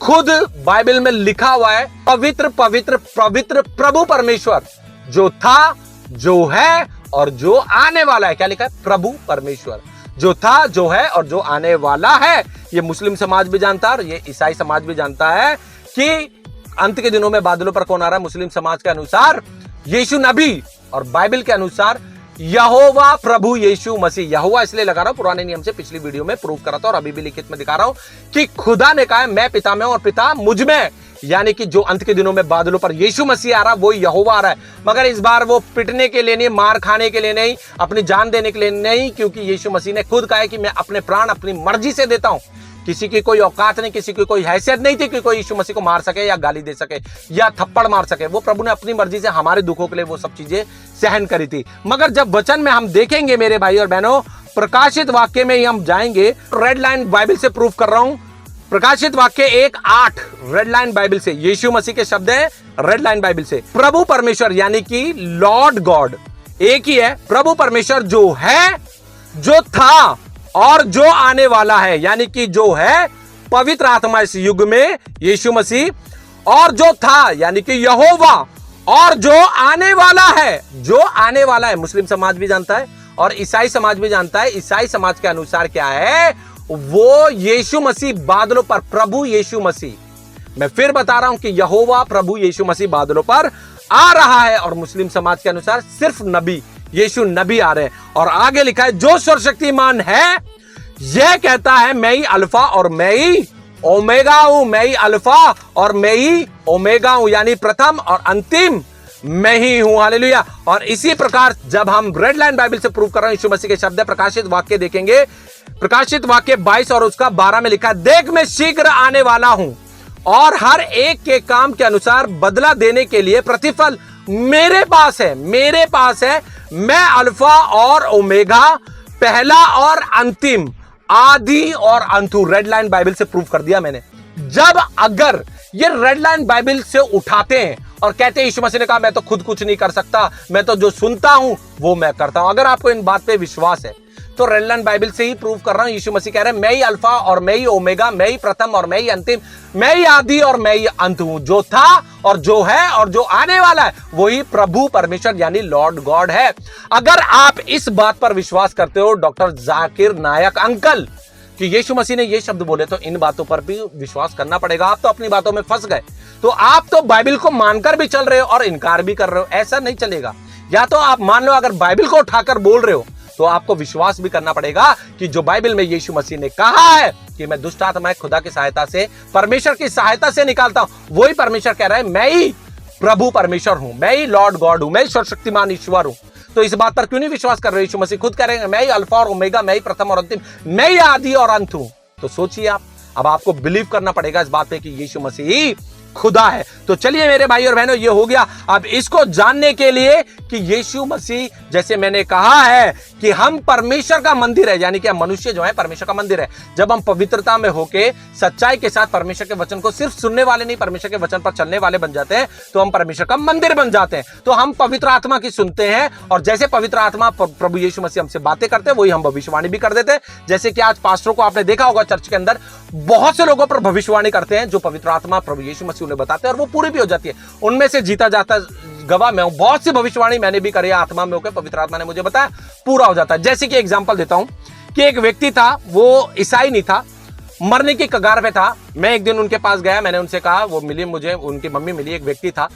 खुद बाइबल में लिखा हुआ है, पवित्र पवित्र पवित्र प्रभु परमेश्वर, जो था, जो है और जो आने वाला है। क्या लिखा है? प्रभु परमेश्वर, जो था, जो है और जो आने वाला है। ये मुस्लिम समाज भी जानता है और ये ईसाई समाज भी जानता है कि अंत के दिनों में बादलों पर कौन आ रहा है। मुस्लिम समाज के अनुसार यीशु नबी, और बाइबल के अनुसार यहोवा प्रभु यीशु मसीह। यहोवा इसलिए लगा रहा हूं, पुराने नियम से पिछली वीडियो में प्रूव करा था और अभी भी लिखित में दिखा रहा हूं कि खुदा ने कहा है, मैं पिता में और पिता मुझ में। यानी कि जो अंत के दिनों में बादलों पर यीशु मसीह आ रहा है, वो यहोवा आ रहा है। मगर इस बार वो पिटने के लिए नहीं, मार खाने के लिए नहीं, अपनी जान देने के लिए नहीं, क्योंकि यीशु मसीह ने खुद कहा है कि मैं अपने प्राण अपनी मर्जी से देता हूं। किसी की कोई औकात नहीं, किसी की कोई हैसियत नहीं थी कि कोई यीशु मसीह को मार सके या गाली दे सके या थप्पड़ मार सके। वो प्रभु ने अपनी मर्जी से हमारे दुखों के लिए वो सब चीजें सहन करी थी। मगर जब वचन में हम देखेंगे मेरे भाई और बहनों, प्रकाशित वाक्य में ही हम जाएंगे। रेड लाइन बाइबल से प्रूफ कर रहा हूं, प्रकाशित वाक्य 1:8 रेड लाइन बाइबल से, यीशु मसीह के शब्द हैं रेड लाइन बाइबल से। प्रभु परमेश्वर यानी कि लॉर्ड गॉड एक ही है। प्रभु परमेश्वर जो है, जो था और जो आने वाला है, यानी कि जो है पवित्र आत्मा इस युग में यीशु मसीह, और जो था यानी कि यहोवा, और जो आने वाला है, जो आने वाला है। मुस्लिम समाज भी जानता है और ईसाई समाज भी जानता है। ईसाई समाज के अनुसार क्या है? वो यीशु मसीह बादलों पर, प्रभु यीशु मसीह। मैं फिर बता रहा हूं कि यहोवा प्रभु यीशु मसीह बादलों पर आ रहा है। और मुस्लिम समाज के अनुसार सिर्फ नबी, यीशु नबी आ रहे हैं। और आगे लिखा है, जो सर्वशक्तिमान है यह कहता है, मैं ही अल्फा और मैं ही ओमेगा हूं। मैं ही अल्फा और मैं ही ओमेगा हूं, यानी प्रथम और अंतिम मैं ही हूं। हालेलुया। और इसी प्रकार जब हम रेड लाइन बाइबल से प्रूव कर रहे हैं यीशु मसीह के शब्द, प्रकाशित वाक्य देखेंगे, प्रकाशित वाक्य 22 और उसका 12 में लिखा है, देख मैं शीघ्र आने वाला हूं और हर एक के काम के अनुसार बदला देने के लिए प्रतिफल मेरे पास है। मेरे पास है। मैं अल्फा और ओमेगा, पहला और अंतिम, आदि और अंत हूं। रेड लाइन बाइबल से प्रूव कर दिया मैंने। जब अगर ये रेड लाइन बाइबल से उठाते हैं और कहते हैं यीशु मसीह ने कहा मैं तो खुद कुछ नहीं कर सकता, मैं तो जो सुनता हूं वो मैं करता हूं। अगर आपको इन बात पे विश्वास है तो रेड लाइन बाइबल से ही प्रूव कर रहा हूं। यीशु मसीह कह रहे हैं, मैं ही अल्फा और मैं ही ओमेगा, मैं ही प्रथम और मैं ही अंतिम, मैं ही आदि और मैं ही अंत हूं। जो था और जो है और जो आने वाला है वही प्रभु परमेश्वर यानी लॉर्ड गॉड है। अगर आप इस बात पर विश्वास करते हो डॉक्टर जाकिर नायक अंकल कि यीशु मसीह ने ये शब्द बोले, तो इन बातों पर भी विश्वास करना पड़ेगा। आप तो अपनी बातों में फंस गए, तो आप तो बाइबल को मानकर भी चल रहे हो और इनकार भी कर रहे हो। ऐसा नहीं चलेगा। या तो आप मान लो, अगर बाइबल को उठाकर बोल रहे हो तो आपको विश्वास भी करना पड़ेगा कि जो बाइबल में यीशु मसीह ने कहा है कि मैं दुष्ट आत्माएं खुदा की सहायता से, परमेश्वर की सहायता से निकालता हूं, वही परमेश्वर कह रहा है मैं ही प्रभु परमेश्वर हूं, मैं ही लॉर्ड गॉड हूं, मैं ही सर्वशक्तिमान ईश्वर हूं। तो इस बात पर क्यों नहीं विश्वास कर रहे? यीशु मसीह खुद कह रहे हैं मैं ही अल्फा और ओमेगा, मैं ही प्रथम और अंतिम, मैं ही आदि और अंत हूं। तो सोचिए आप, अब आपको बिलीव करना पड़ेगा इस बात पे कि यीशु मसीह ही खुदा है। तो चलिए मेरे भाई और बहनों, ये हो गया। अब इसको जानने के लिए कि यीशु मसीह, जैसे मैंने कहा है कि हम परमेश्वर का मंदिर है, यानी कि हम मनुष्य जो है परमेश्वर का मंदिर है। जब हम पवित्रता में होके सच्चाई के साथ परमेश्वर के वचन को सिर्फ सुनने वाले नहीं, परमेश्वर के वचन पर चलने वाले बन जाते हैं, तो हम परमेश्वर का मंदिर बन जाते हैं। तो हम पवित्र आत्मा की सुनते हैं और जैसे पवित्र आत्मा प्रभु यीशु मसीह हमसे बातें करते हैं, वही हम भविष्यवाणी भी कर देते हैं। जैसे कि आज पास्टरों को आपने देखा होगा चर्च के अंदर बहुत से लोगों पर भविष्यवाणी करते हैं जो पवित्र आत्मा प्रभु यीशु मसीह उन्हें बताते हैं और वो पूरी भी हो जाती है। उनमें से जीता जाता गवाह मैं हूं। बहुत सी भविष्यवाणी मैंने भी करी आत्मा में होकर, पवित्र आत्मा ने मुझे बताया, पूरा हो जाता है। जैसे कि एग्जांपल देता हूं कि एक व्यक्ति था, वो ईसाई नहीं था, मरने की कगार पे था। मैं एक दिन उनके पास गया, मैंने उनसे कहा, वो मिली मुझे, उनकी मम्मी मिली, एक व्यक्ति था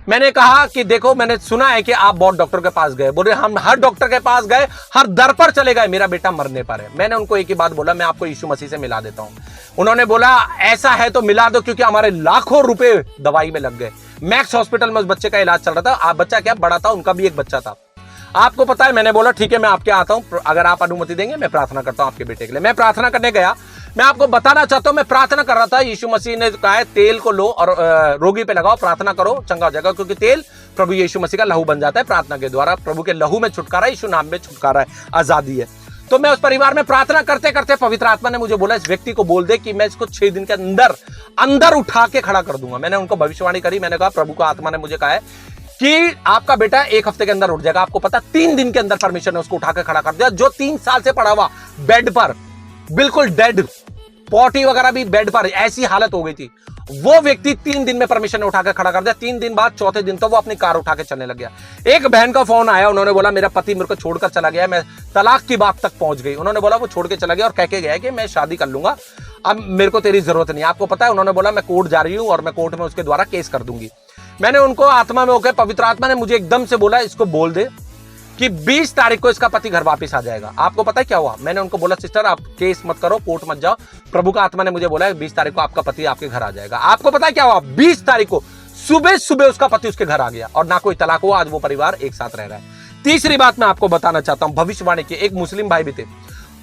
मैंने कहा कि देखो, मैंने सुना है कि आप बहुत डॉक्टर के पास गए। बोले हम हर डॉक्टर के पास गए, हर दर पर चले गए, मेरा बेटा मरने पर है। मैंने उनको एक ही बात बोला, मैं आपको यीशु मसीह से मिला देता हूं। उन्होंने बोला ऐसा है तो मिला दो, क्योंकि हमारे लाखों रुपए दवाई में लग गए। मैक्स हॉस्पिटल में उस बच्चे का इलाज चल रहा था। आप बच्चा क्या बड़ा था, उनका भी एक बच्चा था। आपको पता है, मैंने बोला ठीक है मैं आपके आता हूं, अगर आप अनुमति देंगे मैं प्रार्थना करता हूं आपके बेटे के लिए। मैं प्रार्थना करने गया। मैं आपको बताना चाहता हूं, मैं प्रार्थना कर रहा था। यीशु मसीह ने कहा है तेल को लो और रोगी पे लगाओ, प्रार्थना करो, चंगा हो जाएगा, क्योंकि तेल प्रभु यीशु मसीह का लहू बन जाता है। प्रार्थना के द्वारा प्रभु के लहू में छुटकारा, यीशु नाम में छुटकारा है, आजादी है। तो मैं उस परिवार में प्रार्थना करते करते पवित्र आत्मा ने मुझे बोला इस व्यक्ति को बोल दे कि मैं इसको 6 दिन के अंदर अंदर उठा के खड़ा कर दूंगा। मैंने उनको भविष्यवाणी करी। मैंने कहा प्रभु का आत्मा ने मुझे कहा है कि आपका बेटा 1 हफ्ते के अंदर उठ जाएगा। आपको पता 3 दिन के अंदर परमेश्वर ने उसको उठा के खड़ा कर दिया। जो 3 साल से पड़ा हुआ बेड पर, बिल्कुल डेड, पॉटी वगैरह भी बेड पर, ऐसी हालत हो गई थी, वो व्यक्ति 3 दिन में परमेश्वर ने उठा के खड़ा कर दिया। 3 दिन बाद चौथे दिन तो वो अपनी कार उठा के चलने लग गया। एक बहन का फोन आया, उन्होंने बोला मेरा पति मेरे को छोड़कर चला गया, मैं तलाक की बात तक पहुंच गई। उन्होंने बोला वो छोड़ के चला गया और कह के गया कि मैं शादी कर लूंगा, अब मेरे को तेरी जरूरत नहीं। आपको पता है, उन्होंने बोला मैं कोर्ट जा रही हूं और मैं कोर्ट में उसके द्वारा केस कर दूंगी। मैंने उनको आत्मा में होकर, पवित्र आत्मा ने मुझे एकदम से बोला इसको बोल दे कि 20 तारीख को इसका पति घर वापस आ जाएगा। आपको पता है क्या हुआ? मैंने उनको बोला सिस्टर आप केस मत करो, कोर्ट मत जाओ, प्रभु का आत्मा ने मुझे बोला 20 तारीख को आपका पति आपके घर आ जाएगा। आपको पता है क्या हुआ? 20 तारीख को सुबह सुबह उसका पति उसके घर आ गया और ना कोई तलाक हुआ। आज वो परिवार एक साथ रह रहा है। तीसरी बात मैं आपको बताना चाहता हूं, भविष्यवाणी की। एक मुस्लिम भाई भी थे,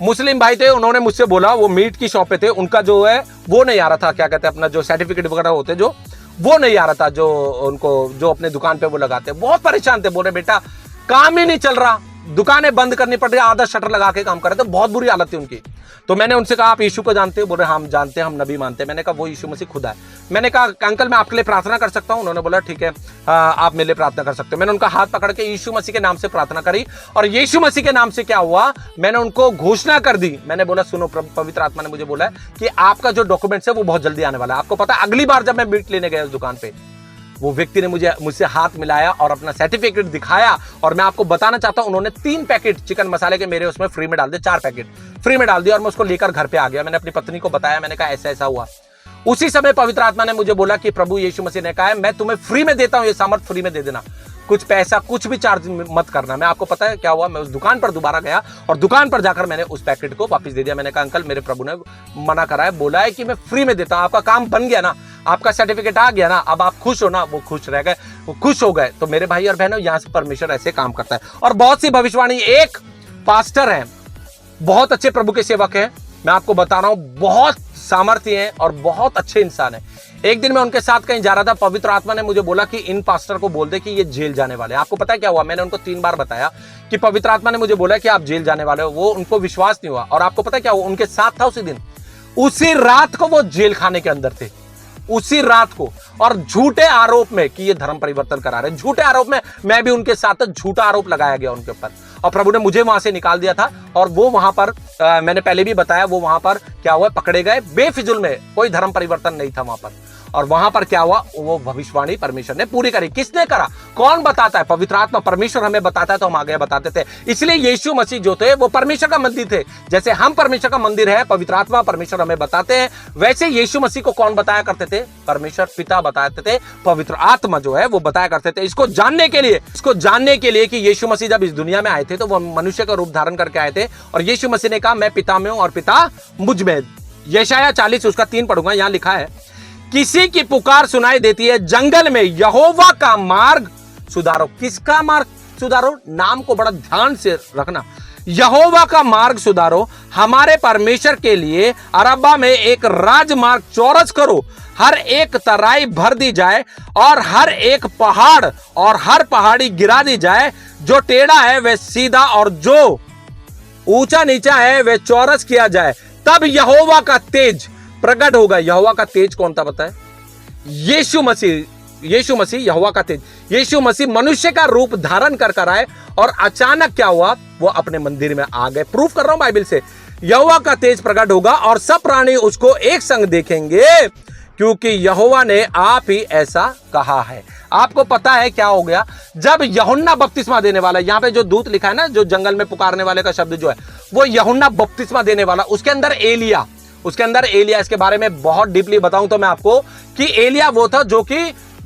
मुस्लिम भाई थे, उन्होंने मुझसे बोला, वो मीट की शॉप पे थे, उनका जो है वो नहीं आ रहा था, क्या कहते हैं अपना जो सर्टिफिकेट वगैरह होते जो, वो नहीं आ रहा था, जो उनको जो अपने दुकान पे वो लगाते। बहुत परेशान थे, बोले बेटा काम ही नहीं चल रहा, दुकानें बंद करनी पड़ रही, आधा शटर लगा के काम कर रहे थे, बहुत बुरी हालत थी उनकी। तो मैंने उनसे कहा आप यीशु को जानते हो? बोले हम जानते हैं, हम नबी मानते हैं। मैंने कहा वो यीशु मसीह खुदा है। मैंने कहा अंकल मैं आपके लिए प्रार्थना कर सकता हूं? उन्होंने बोला ठीक है आप मेरे लिए प्रार्थना कर सकते हो। मैंने उनका हाथ पकड़ के यीशु मसीह के नाम से प्रार्थना करी और यीशु मसीह के नाम से क्या हुआ, मैंने उनको घोषणा कर दी। मैंने बोला सुनो, पवित्र आत्मा ने मुझे बोला कि आपका जो डॉक्यूमेंट्स है वो बहुत जल्दी आने वाला है। आपको पता है अगली बार जब मैं मीट लेने गया उस दुकान पे, वो व्यक्ति ने मुझसे हाथ मिलाया और अपना सर्टिफिकेट दिखाया। और मैं आपको बताना चाहता हूं, उन्होंने 3 पैकेट चिकन मसाले के मेरे उसमें फ्री में डाल दिए, 4 पैकेट फ्री में डाल दिया और मैं उसको लेकर घर पे आ गया। मैंने अपनी पत्नी को बताया, मैंने कहा ऐसा ऐसा हुआ। उसी समय पवित्र आत्मा ने मुझे बोला कि प्रभु यीशु मसीह ने कहा है मैं तुम्हें फ्री में देता हूं, ये सामर्थ फ्री में दे देना, कुछ पैसा कुछ भी चार्ज मत करना। मैं आपको पता है क्या हुआ, मैं उस दुकान पर दोबारा गया और दुकान पर जाकर मैंने उस पैकेट को वापस दे दिया। मैंने कहा अंकल मेरे प्रभु ने मना करा है, बोला है कि मैं फ्री में देता हूं, आपका काम बन गया ना, आपका सर्टिफिकेट आ गया ना, अब आप खुश हो ना। वो खुश रह गए, वो खुश हो गए। तो मेरे भाई और बहनों, यहां से परमेश्वर ऐसे काम करता है। और बहुत सी भविष्यवाणी, एक पास्टर है, बहुत अच्छे प्रभु के सेवक है, मैं आपको बता रहा हूं, बहुत सामर्थ्य है और बहुत अच्छे इंसान है। एक दिन मैं उनके साथ कहीं जा रहा था, पवित्र आत्मा ने मुझे बोला कि इन पास्टर को बोल दे कि ये जेल जाने वाले हैं। आपको पता है क्या हुआ, मैंने उनको 3 बार बताया कि पवित्र आत्मा ने मुझे बोला कि आप जेल जाने वाले हो, वो उनको विश्वास नहीं हुआ। और आपको पता है क्या हुआ, उनके साथ था उसी दिन, उसी रात को वो जेल खाने के अंदर थे, उसी रात को, और झूठे आरोप में कि ये धर्म परिवर्तन करा रहे, झूठे आरोप में मैं भी उनके साथ, झूठा आरोप लगाया गया उनके ऊपर और प्रभु ने मुझे वहां से निकाल दिया था। और वो वहां पर मैंने पहले भी बताया, वो वहां पर क्या हुआ, पकड़े गए बेफिजुल में, कोई धर्म परिवर्तन नहीं था वहां पर। और वहां पर क्या हुआ, वो भविष्यवाणी परमेश्वर ने पूरी करी। किसने करा, कौन बताता है? पवित्र आत्मा, परमेश्वर हमें बताता है तो हम आगे बताते थे। इसलिए यीशु मसीह जो थे वो परमेश्वर का मंदिर थे। जैसे हम परमेश्वर का मंदिर है, पवित्र आत्मा परमेश्वर हमें बताते हैं, वैसे यीशु मसीह को कौन बताया करते थे? परमेश्वर पिता बताते थे, पवित्र आत्मा जो है वो बताया करते थे। इसको जानने के लिए कि यीशु मसीह जब इस दुनिया में आए थे तो वो मनुष्य का रूप धारण करके आए थे और यीशु मसीह ने कहा मैं पिता में हूं और पिता मुझ में। यशायाह 40 उसका 3 पढ़ूंगा, यहां लिखा है, किसी की पुकार सुनाई देती है जंगल में यहोवा का मार्ग सुधारो। किसका मार्ग सुधारो? नाम को बड़ा ध्यान से रखना। यहोवा का मार्ग सुधारो, हमारे परमेश्वर के लिए अरबा में एक राजमार्ग चौरस करो, हर एक तराई भर दी जाए और हर एक पहाड़ और हर पहाड़ी गिरा दी जाए, जो टेढ़ा है वह सीधा और जो ऊंचा नीचा है वह चौरस किया जाए। तब यहोवा का तेज प्रकट होगा। यहोवा का तेज कौन था पता है? यीशु मसीह यहोवा का तेज। यीशु मसीह मनुष्य का रूप धारण कर आए और अचानक क्या हुआ, वो अपने मंदिर में आ गए। प्रूफ कर रहा हूं बाइबल से। यहोवा का तेज प्रकट होगा और सब प्राणी उसको एक संग देखेंगे, क्योंकि यहोवा ने आप ही ऐसा कहा है। आपको पता है क्या हो गया, जब यूहन्ना बपतिस्मा देने वाला, यहां पे जो दूत लिखा है ना, जो जंगल में पुकारने वाले का शब्द जो है वो यूहन्ना बपतिस्मा देने वाला, उसके अंदर एलिया, इसके बारे में बहुत डीपली बताऊं तो मैं आपको कि एलिया वो था जो कि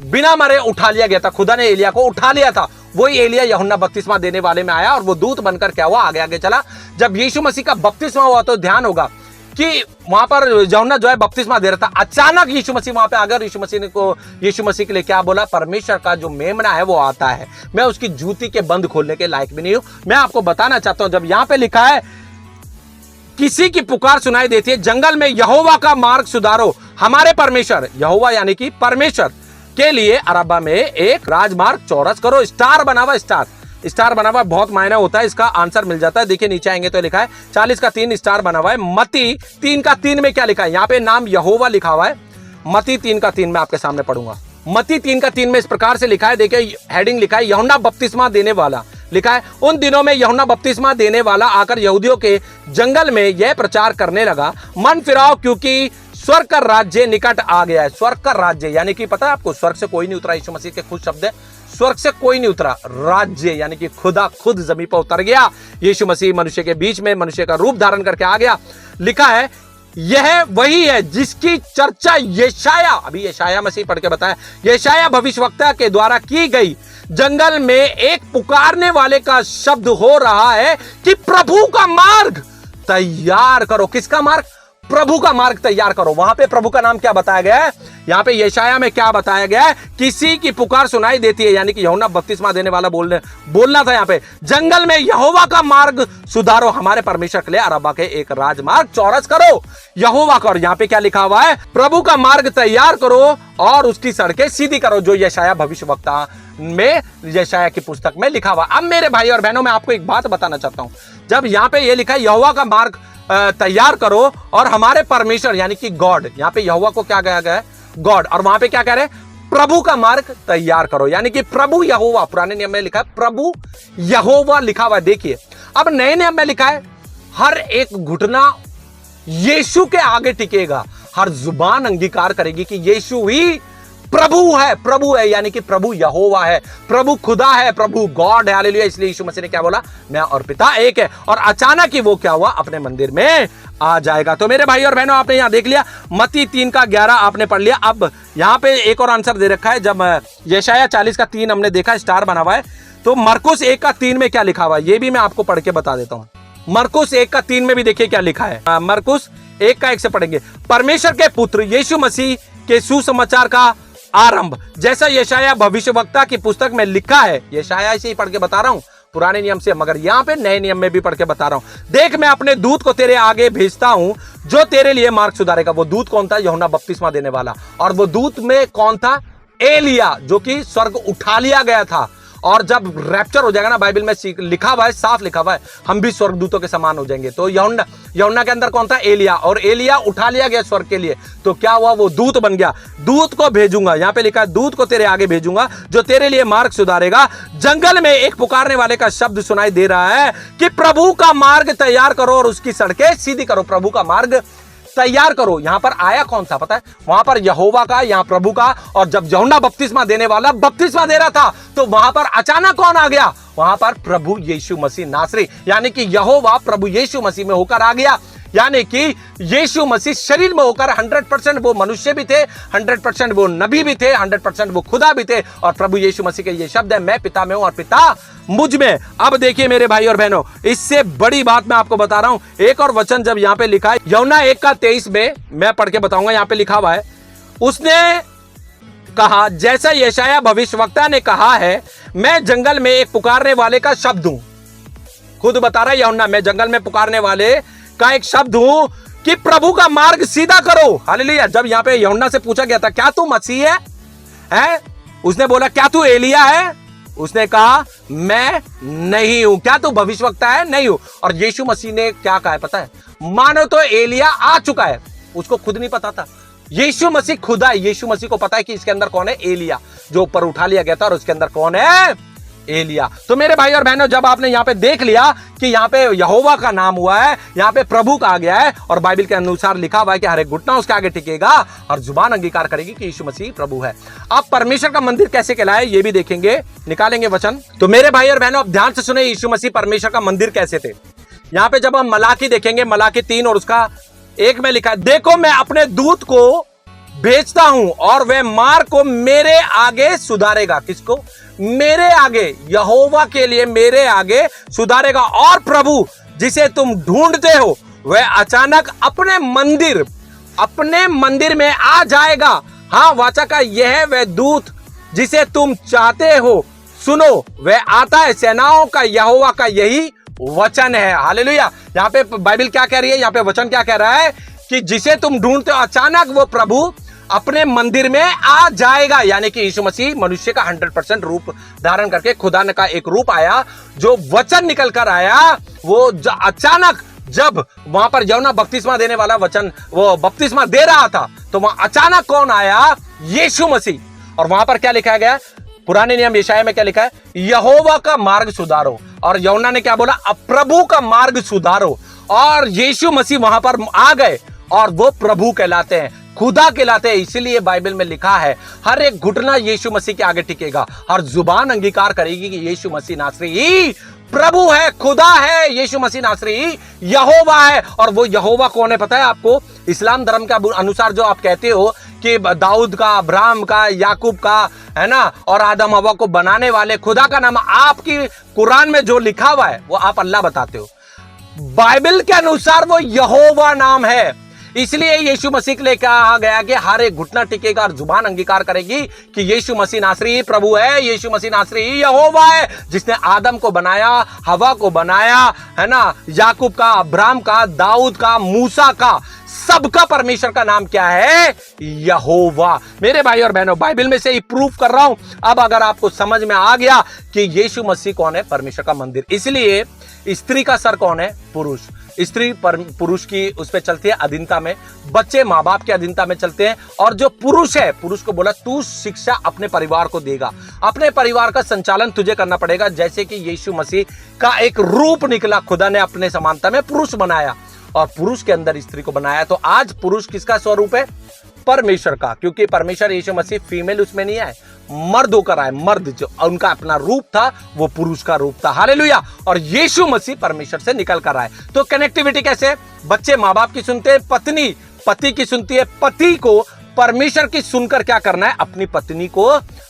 बिना मरे उठा लिया गया था, खुदा ने एलिया को उठा लिया था। वही एलिया यूहन्ना बपतिस्मा देने वाले में आया और वो दूत बनकर क्या हुआ, आगे आगे चला। जब यीशु मसीह का बपतिस्मा हुआ तो ध्यान होगा कि वहां पर यूहन्ना जो है बपतिस्मा दे रहा था, अचानक यीशु मसीह वहां पे आ गया और यीशु मसीह के लिए क्या बोला, परमेश्वर का जो मेमना है वो आता है, मैं उसकी जूती के बंद खोलने के लायक भी नहीं हूं। मैं आपको बताना चाहता हूं, जब यहां पे लिखा है किसी की पुकार सुनाई देती है, जंगल में यहोवा का मार्ग सुधारो, हमारे परमेश्वर यहोवा यानी कि परमेश्वर के लिए अरबा में एक राजमार्ग चौरस करो। स्टार बना हुआ, स्टार बना हुआ बहुत मायना होता है, इसका आंसर मिल जाता है। देखिए नीचे आएंगे तो लिखा है 40 का 3 स्टार बना हुआ है। मत्ती 3 का 3 में क्या लिखा है, यहाँ पे नाम यहोवा लिखा हुआ है। मत्ती 3 का 3 में आपके सामने पढ़ूंगा। मत्ती 3 का 3 में इस प्रकार से लिखा है, देखिए हेडिंग लिखा है यूहन्ना बपतिस्मा देने वाला, लिखा है उन दिनों में यूहन्ना बपतिस्मा देने वाला आकर यहूदियों के जंगल में यह प्रचार करने लगा, मन फिराओ क्योंकि स्वर्ग का राज्य निकट आ गया है। स्वर्ग का राज्य यानी कि पता है आपको, स्वर्ग से कोई नहीं उतरा, यीशु मसीह के खुद शब्द है, स्वर्ग से कोई नहीं उतरा, राज्य यानी कि खुदा खुद जमीन पर उतर गया। यीशु मसीह मनुष्य के बीच में मनुष्य का रूप धारण करके आ गया। लिखा है यह वही है जिसकी चर्चा यशाया, अभी यशाया मसीह पढ़ के बताया, यशाया भविष्यवक्ता के द्वारा की गई। जंगल में एक पुकारने वाले का शब्द हो रहा है कि प्रभु का मार्ग तैयार करो। किसका मार्ग? प्रभु का मार्ग तैयार करो। वहां पे प्रभु का नाम क्या बताया गया है, यहाँ पे यशाया में क्या बताया गया है, किसी की पुकार सुनाई देती है, यानी कि यूहन्ना बपतिस्मा देने वाला बोलना था यहाँ पे, जंगल में यहोवा का मार्ग सुधारो, हमारे परमेश्वर के लिए अरबा के एक राजमार्ग चौरस करो। यहोवा का, और यहाँ पे क्या लिखा हुआ है, प्रभु का मार्ग तैयार करो और उसकी सड़कें सीधी करो, जो यशाया भविष्यवक्ता में यशाया की पुस्तक में लिखा हुआ। अब मेरे भाई और बहनों, मैं आपको एक बात बताना चाहता हूं, जब यहाँ पे ये लिखा है यहोवा का मार्ग तैयार करो और हमारे परमेश्वर यानी कि गॉड, यहाँ पे यहोवा को क्या कहा गया है, गॉड, और वहां पे क्या कह रहे हैं, प्रभु का मार्ग तैयार करो, यानी कि प्रभु यहोवा। पुराने नियम में लिखा है प्रभु यहोवा लिखा हुआ है। देखिए अब नए नियम में लिखा है हर एक घुटना यीशु के आगे टिकेगा, हर जुबान अंगीकार करेगी कि यीशु ही प्रभु है यानी कि प्रभु यहोवा है, प्रभु खुदा है, प्रभु गॉड है। हालेलुया। इसलिए यीशु मसीह ने क्या बोला, मैं और पिता एक है, और अचानक ही वो क्या हुआ, अपने मंदिर में आ जाएगा। तो मेरे भाई और बहनों, आपने यहां देख लिया मत्ती 3 का 11 आपने पढ़ लिया। अब यहां पे एक और आंसर दे रखा है, जब यशाया 40 का 3 हमने देखा, स्टार बना हुआ है, तो मरकुस 1 का 3 में क्या लिखा हुआ है, ये भी मैं आपको पढ़ के बता देता हूं। मरकुस 1 का 3 में भी देखिए क्या लिखा है, मरकुस 1 का 1 से पढ़ेंगे, परमेश्वर के पुत्र यीशु मसीह के सुसमाचार का आरंभ, जैसा यशाया भविष्यवक्ता की पुस्तक में लिखा है। यशाया से ही पढ़ के बता रहा हूं, पुराने नियम से, मगर यहां पे नए नियम में भी पढ़ के बता रहा हूं। देख मैं अपने दूत को तेरे आगे भेजता हूं जो तेरे लिए मार्ग सुधारेगा। वो दूत कौन था? यूहन्ना बपतिस्मा देने वाला। और वो दूत में कौन था? एलिया, जो कि स्वर्ग उठा लिया गया था। और जब रैप्चर हो जाएगा ना, बाइबल में लिखा हुआ है, साफ लिखा हुआ है, हम भी स्वर्गदूतों के समान हो जाएंगे। तो यूहन्ना के अंदर कौन था? एलिया, और एलिया उठा लिया गया स्वर्ग के लिए। तो क्या हुआ? वो दूत बन गया। दूत को भेजूंगा, यहां पे लिखा है दूत को तेरे आगे भेजूंगा जो तेरे लिए मार्ग सुधारेगा। जंगल में एक पुकारने वाले का शब्द सुनाई दे रहा है कि प्रभु का मार्ग तैयार करो और उसकी सड़कें सीधी करो। प्रभु का मार्ग तैयार करो। यहां पर आया कौन था पता है? वहां पर यहोवा का, यहां प्रभु का। और जब यूहन्ना बपतिस्मा देने वाला बपतिस्मा दे रहा था, तो वहां पर अचानक कौन आ गया? वहां पर प्रभु यीशु मसीह नासरी, यानी कि यहोवा प्रभु यीशु मसीह में होकर आ गया। यानी कि यीशु मसीह शरीर में होकर 100% वो मनुष्य भी थे, 100% वो नबी भी थे, 100% वो खुदा भी थे। और प्रभु यीशु मसीह के ये शब्द है, मैं पिता में हूं और पिता मुझ में। अब देखिए मेरे भाई और बहनों, इससे बड़ी बात मैं आपको बता रहा हूं। एक और वचन जब यहां पे लिखा है, यूहन्ना 1 का 23 में, मैं पढ़ के बताऊंगा, यहां पे लिखा हुआ है, उसने कहा जैसा यशाया भविष्यवक्ता ने कहा है, मैं जंगल में एक पुकारने वाले का शब्द हूं। खुद बता रहा है यूहन्ना, मैं जंगल में पुकारने वाले का एक शब्द हूं कि प्रभु का मार्ग सीधा करो। हालेलुया। जब यहां पे यूहन्ना से पूछा गया था, क्या तू मसीह है? उसने बोला, क्या तू एलिया है? उसने कहा, मैं नहीं हूं। क्या तू भविष्यवक्ता है? नहीं हूं। और यीशु मसीह ने क्या कहा है पता है? मानो तो एलिया आ चुका है। उसको खुद नहीं पता था। यीशु मसीह खुदा है। यीशु मसीह को पता है कि इसके अंदर कौन है? एलिया, जो ऊपर उठा लिया गया था, और उसके अंदर कौन है? एलिया। तो मेरे भाई और बहनों, जब आपने यहां पे देख लिया कि यहां पे यहोवा का नाम हुआ है, यहां पे प्रभु का आ गया है, और बाइबल के अनुसार लिखा हुआ है कि हर एक घुटना उसके आगे टिकेगा और जुबान अंगीकार करेगी कि यीशु मसीह प्रभु है। अब परमेश्वर का मंदिर कैसे कहलाए ये भी देखेंगे, निकालेंगे वचन। तो मेरे भाई और बहनों, अब ध्यान से सुने, यीशु मसीह परमेश्वर का मंदिर कैसे थे। यहां पे जब हम मलाकी देखेंगे, मलाकी 3 और उसका 1 में लिखा है, देखो मैं अपने दूत को भेजता हूं और वह मार्ग को मेरे आगे सुधारेगा। किसको? मेरे आगे, यहोवा के लिए मेरे आगे सुधारेगा। और प्रभु जिसे तुम ढूंढते हो वह अचानक अपने मंदिर में आ जाएगा। हाँ, वाचा का यह वह दूत जिसे तुम चाहते हो, सुनो वह आता है। सेनाओं का यहोवा का यही वचन है। हालेलुया। यहां पे बाइबल क्या कह रही है? यहां पे वचन क्या कह रहा है कि जिसे तुम ढूंढते हो अचानक वो प्रभु अपने मंदिर में आ जाएगा। यानी कि यीशु मसीह मनुष्य का 100% रूप धारण करके खुदा का एक रूप आया, जो वचन निकल कर आया। वो अचानक जब वहां पर यूहन्ना बपतिस्मा देने वाला वचन वो बपतिस्मा दे रहा था, तो वहां अचानक कौन आया? यीशु मसीह। और वहां पर क्या लिखा गया? पुराने नियम यशाया में क्या लिखा है? यहोवा का मार्ग सुधारो। और यूहन्ना ने क्या बोला? अब प्रभु का मार्ग सुधारो। और यीशु मसीह वहां पर आ गए और वो प्रभु कहलाते हैं, खुदा कहलाते हैं। इसीलिए बाइबल में लिखा है हर एक घुटना यीशु मसीह के आगे टिकेगा, हर जुबान अंगीकार करेगी कि यीशु मसीह नासरी ही प्रभु है, खुदा है। यीशु मसीह नासरी ही यहोवा है। और वो यहोवा कौन है पता है आपको? इस्लाम धर्म के अनुसार जो आप कहते हो कि दाऊद का, अब्राहम का, याकूब का, है ना, और आदम हवा को बनाने वाले खुदा का नाम आपकी कुरान में जो लिखा हुआ है वो आप अल्लाह बताते हो। बाइबल के अनुसार वो यहोवा नाम है। इसलिए यीशु मसीह के लिए कहा गया कि हर एक घुटना टिकेगा और जुबान अंगीकार करेगी कि यीशु मसीह नासरी ही प्रभु है, यीशु मसीह नासरी ही यहोवा है, जिसने आदम को बनाया, हवा को बनाया, है ना, याकूब का, अब्राहम का, दाऊद का, मूसा का, सबका परमेश्वर का नाम क्या है? यहोवा। मेरे भाई और बहनों, बाइबल में से ही प्रूफ कर रहा हूं। अब अगर आपको समझ में आ गया कि यीशु मसीह कौन है? परमेश्वर का मंदिर। इसलिए स्त्री का सर कौन है? पुरुष। स्त्री पुरुष की उस पे चलती है अधीनता में, बच्चे माँ बाप के अधीनता में चलते हैं। और जो पुरुष है, पुरुष को बोला तू शिक्षा अपने परिवार को देगा, अपने परिवार का संचालन तुझे करना पड़ेगा। जैसे कि यीशु मसीह का एक रूप निकला, खुदा ने अपने समानता में पुरुष बनाया और पुरुष के अंदर स्त्री को बनाया। तो आज पुरुष किसका स्वरूप है? परमेश्वर का। क्योंकि परमेश्वर यीशु मसीह फीमेल उसमें नहीं आए, मर्द होकर आए। मर्द जो उनका अपना रूप था वो पुरुष का रूप था। हालेलुया। और यीशु मसीह परमेश्वर से निकल कर आए। तो कनेक्टिविटी कैसे? बच्चे माँ बाप की सुनते हैं, पत्नी पति की सुनती है। पति को परमेश्वर की सुनकर क्या करना है? अपनी पत्नी को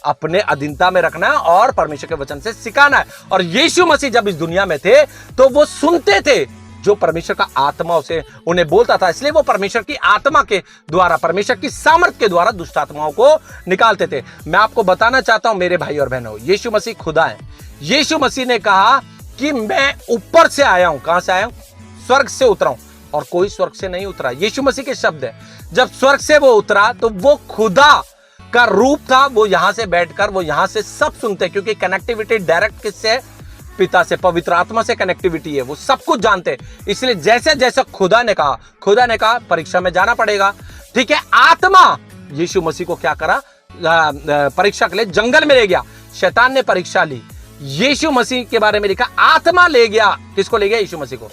अपने अधीनता में रखना है और परमेश्वर के वचन से सिखाना है। और यीशु मसीह जब इस दुनिया में थे तो वो सुनते थे जो परमेश्वर का आत्मा उसे उन्हें बोलता था। इसलिए वो परमेश्वर की आत्मा के द्वारा, परमेश्वर की सामर्थ के द्वारा दुष्ट आत्माओं को निकालते थे। मैं आपको बताना चाहता हूं मेरे भाई और बहनों, यीशु मसीह खुदा है। यीशु मसीह ने कहा कि मैं ऊपर से आया हूं। कहां से आया हूं? स्वर्ग से उतरा हूं। और कोई स्वर्ग से नहीं उतरा, यीशु मसीह के शब्द है। जब स्वर्ग से वो उतरा तो वो खुदा का रूप था। वो यहां से बैठकर वो यहां से सब सुनते, क्योंकि कनेक्टिविटी डायरेक्ट किससे है? पिता से, पवित्र आत्मा से कनेक्टिविटी है। वो सब कुछ जानते हैं। इसलिए जैसे जैसे खुदा ने कहा परीक्षा में जाना पड़ेगा। ठीक है। आत्मा यीशु मसीह को क्या करा? परीक्षा के लिए जंगल में ले गया। शैतान ने परीक्षा ली। यीशु मसीह के बारे में लिखा आत्मा ले गया। किसको ले गया? यीशु मसीह को।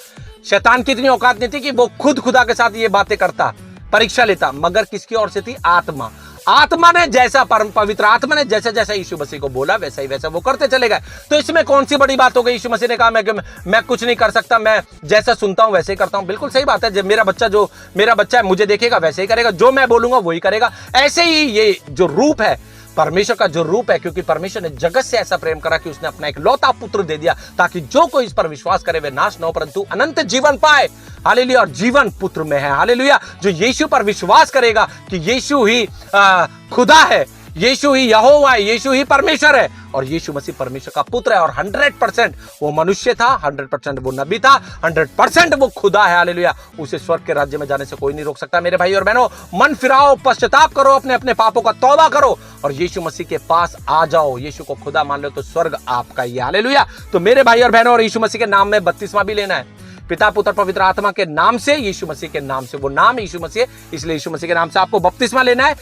शैतान की इतनी औकात नहीं थी कि वो खुद खुदा के साथ ये बातें करता, परीक्षा लेता, मगर किसकी ओर से थी? आत्मा। आत्मा ने जैसा, पवित्र आत्मा ने जैसा जैसा यीशु मसीह को बोला वैसा ही वैसा वो करते चले गए। तो इसमें कौन सी बड़ी बात हो गई? यीशु मसीह ने कहा मैं कुछ नहीं कर सकता, मैं जैसा सुनता हूं वैसे ही करता हूं। बिल्कुल सही बात है। जब मेरा बच्चा है मुझे देखेगा वैसे ही करेगा, जो मैं बोलूंगा वही करेगा। ऐसे ही ये जो रूप है, परमेश्वर का जो रूप है, क्योंकि परमेश्वर ने जगत से ऐसा प्रेम करा कि उसने अपना एक लौता पुत्र दे दिया, ताकि जो कोई इस पर विश्वास करे वे नाश न हो परंतु अनंत जीवन पाए। हालेलुया। और जीवन पुत्र में है। हालेलुया। जो यीशु पर विश्वास करेगा कि यीशु ही खुदा है, यीशु ही यहोवा है, यीशु ही परमेश्वर है, और यीशु मसीह परमेश्वर का पुत्र है, और 100% वो मनुष्य था, 100% वो नबी था, 100% वो खुदा है। हालेलुया। उसे स्वर्ग के राज्य में जाने से कोई नहीं रोक सकता। मेरे भाई और बहनों, मन फिराओ, पश्चाताप करो, अपने अपने पापों का तौबा करो और यीशु मसीह के पास आ जाओ। यीशु को खुदा मान लो तो स्वर्ग आपका ही है। हालेलुया। तो मेरे भाई और बहनों, और यीशु मसीह के नाम में बपतिस्मा भी लेना है, पिता पुत्र पवित्र आत्मा के नाम से, यीशु मसीह के नाम से। वो नाम यीशु मसीह, इसलिए यीशु मसीह के नाम से आपको बपतिस्मा लेना है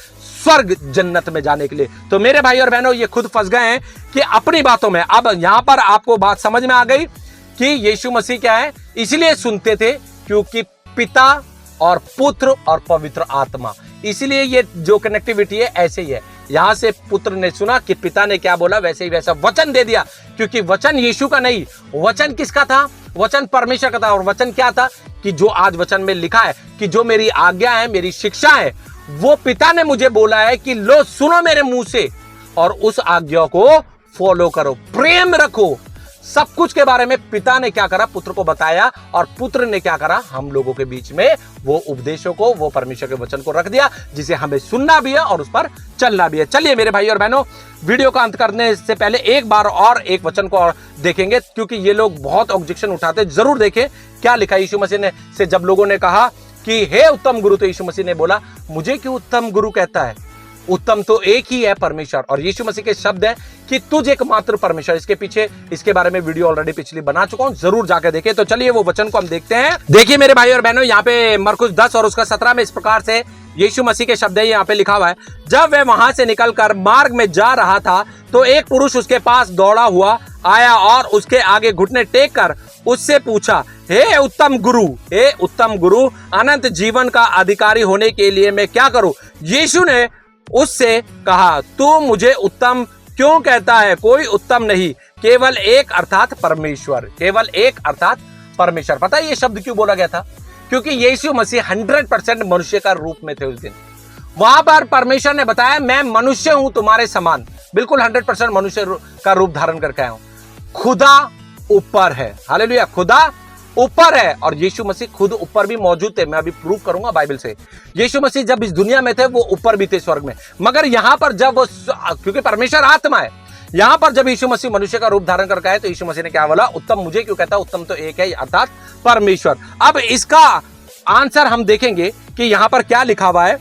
स्वर्ग जन्नत में जाने के लिए। तो मेरे भाई और बहनों, ये खुद फंस गए हैं कि अपनी बातों में। अब यहां पर आपको बात समझ में आ गई कि यीशु मसीह क्या है। इसलिए सुनते थे क्योंकि पिता और पुत्र और पवित्र आत्मा, इसलिए ये जो कनेक्टिविटी है ऐसे ही है। यहां से पुत्र ने सुना कि पिता ने क्या बोला, वैसे ही वैसा वचन दे दिया, क्योंकि वचन यीशु का नहीं, वचन किसका था? वचन परमेश्वर का था। और वचन क्या था? कि जो आज वचन में लिखा है कि जो मेरी आज्ञा है, मेरी शिक्षा है, वो पिता ने मुझे बोला है कि लो सुनो मेरे मुंह से और उस आज्ञा को फॉलो करो, प्रेम रखो। सब कुछ के बारे में पिता ने क्या करा, पुत्र को बताया, और पुत्र ने क्या करा, हम लोगों के बीच में वो उपदेशों को, वो परमेश्वर के वचन को रख दिया, जिसे हमें सुनना भी है और उस पर चलना भी है। चलिए मेरे भाई और बहनों, वीडियो का अंत करने से पहले एक बार और एक वचन को और देखेंगे, क्योंकि ये लोग बहुत ऑब्जेक्शन उठाते। जरूर देखें क्या लिखा यीशु मसीह ने से जब लोगों ने कहा कि हे उत्तम गुरु, तो यीशु मसीह ने बोला मुझे क्यों उत्तम गुरु कहता है, उत्तम तो एक ही है, परमेश्वर। और यीशु मसीह के शब्द है कि तुझ एकमात्र परमेश्वर। इसके पीछे इसके बारे में वीडियो ऑलरेडी पिछली बना चुका हूं, जरूर जाकर देखें। तो चलिए वो वचन को हम देखते हैं। देखिए मेरे भाई और बहनों, यहाँ पे मरकुस 10 और उसका 17 में इस प्रकार से यीशु मसीह के शब्द है, यहाँ पे लिखा हुआ है, जब वह वहां से निकलकर मार्ग में जा रहा था तो एक पुरुष उसके पास दौड़ा हुआ आया और उसके आगे घुटने टेक कर उससे पूछा, हे उत्तम गुरु, हे उत्तम गुरु, अनंत जीवन का अधिकारी होने के लिए मैं क्या करूं? यीशु ने उससे कहा, तू मुझे उत्तम क्यों कहता है? कोई उत्तम नहीं, केवल एक अर्थात परमेश्वर, केवल एक अर्थात परमेश्वर। पता है ये शब्द क्यों बोला गया था? क्योंकि यीशु मसीह 100% मनुष्य का रूप में थे उस दिन। वहां पर परमेश्वर ने बताया, मैं मनुष्य हूं तुम्हारे समान, बिल्कुल 100% मनुष्य का रूप धारण करके आया हूं। खुदा ऊपर है, हालेलुया, खुदा ऊपर है, और यीशु मसीह खुद ऊपर भी मौजूद थे। मैं अभी प्रूव करूंगा बाइबल से। यीशु मसीह जब इस दुनिया में थे वो ऊपर भी थे, स्वर्ग में। मगर यहां पर जब वो, क्योंकि परमेश्वर आत्मा है, यहां पर जब यीशु मसीह मनुष्य का रूप धारण करके आए तो यीशु मसीह ने क्या बोला? उत्तम मुझे क्यों कहता? उत्तम तो एक है, अर्थात परमेश्वर। अब इसका आंसर हम देखेंगे कि यहां पर क्या लिखा हुआ है।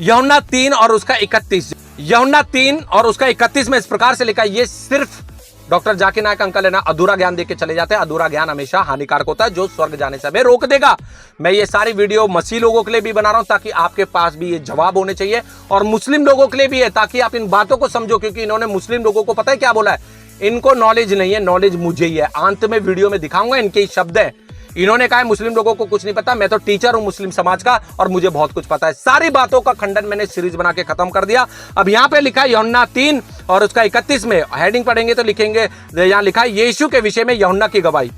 यूहन्ना 3 और उसका 31, यूहन्ना 3 और उसका 31 में इस प्रकार से लिखा है। ये सिर्फ डॉक्टर जाकिर नायक अंकल है ना, अधूरा ज्ञान देके चले जाते हैं। अधूरा ज्ञान हमेशा हानिकारक होता है, जो स्वर्ग जाने से हमें रोक देगा। मैं ये सारी वीडियो मसीह लोगों के लिए भी बना रहा हूं, ताकि आपके पास भी ये जवाब होने चाहिए, और मुस्लिम लोगों के लिए भी है, ताकि आप इन बातों को समझो। क्योंकि इन्होंने मुस्लिम लोगों को पता है क्या बोला है? इनको नॉलेज नहीं है, नॉलेज मुझे ही है। अंत में वीडियो में दिखाऊंगा, इनके ही शब्द है। इन्होंने कहा मुस्लिम लोगों को कुछ नहीं पता, मैं तो टीचर हूं मुस्लिम समाज का और मुझे बहुत कुछ पता है। सारी बातों का खंडन मैंने सीरीज बना के खत्म कर दिया। अब यहां पे लिखा है यूहन्ना 3 और उसका 31 में, हेडिंग पढ़ेंगे तो लिखेंगे, यहां लिखा है यीशु के विषय में यूहन्ना की गवाही।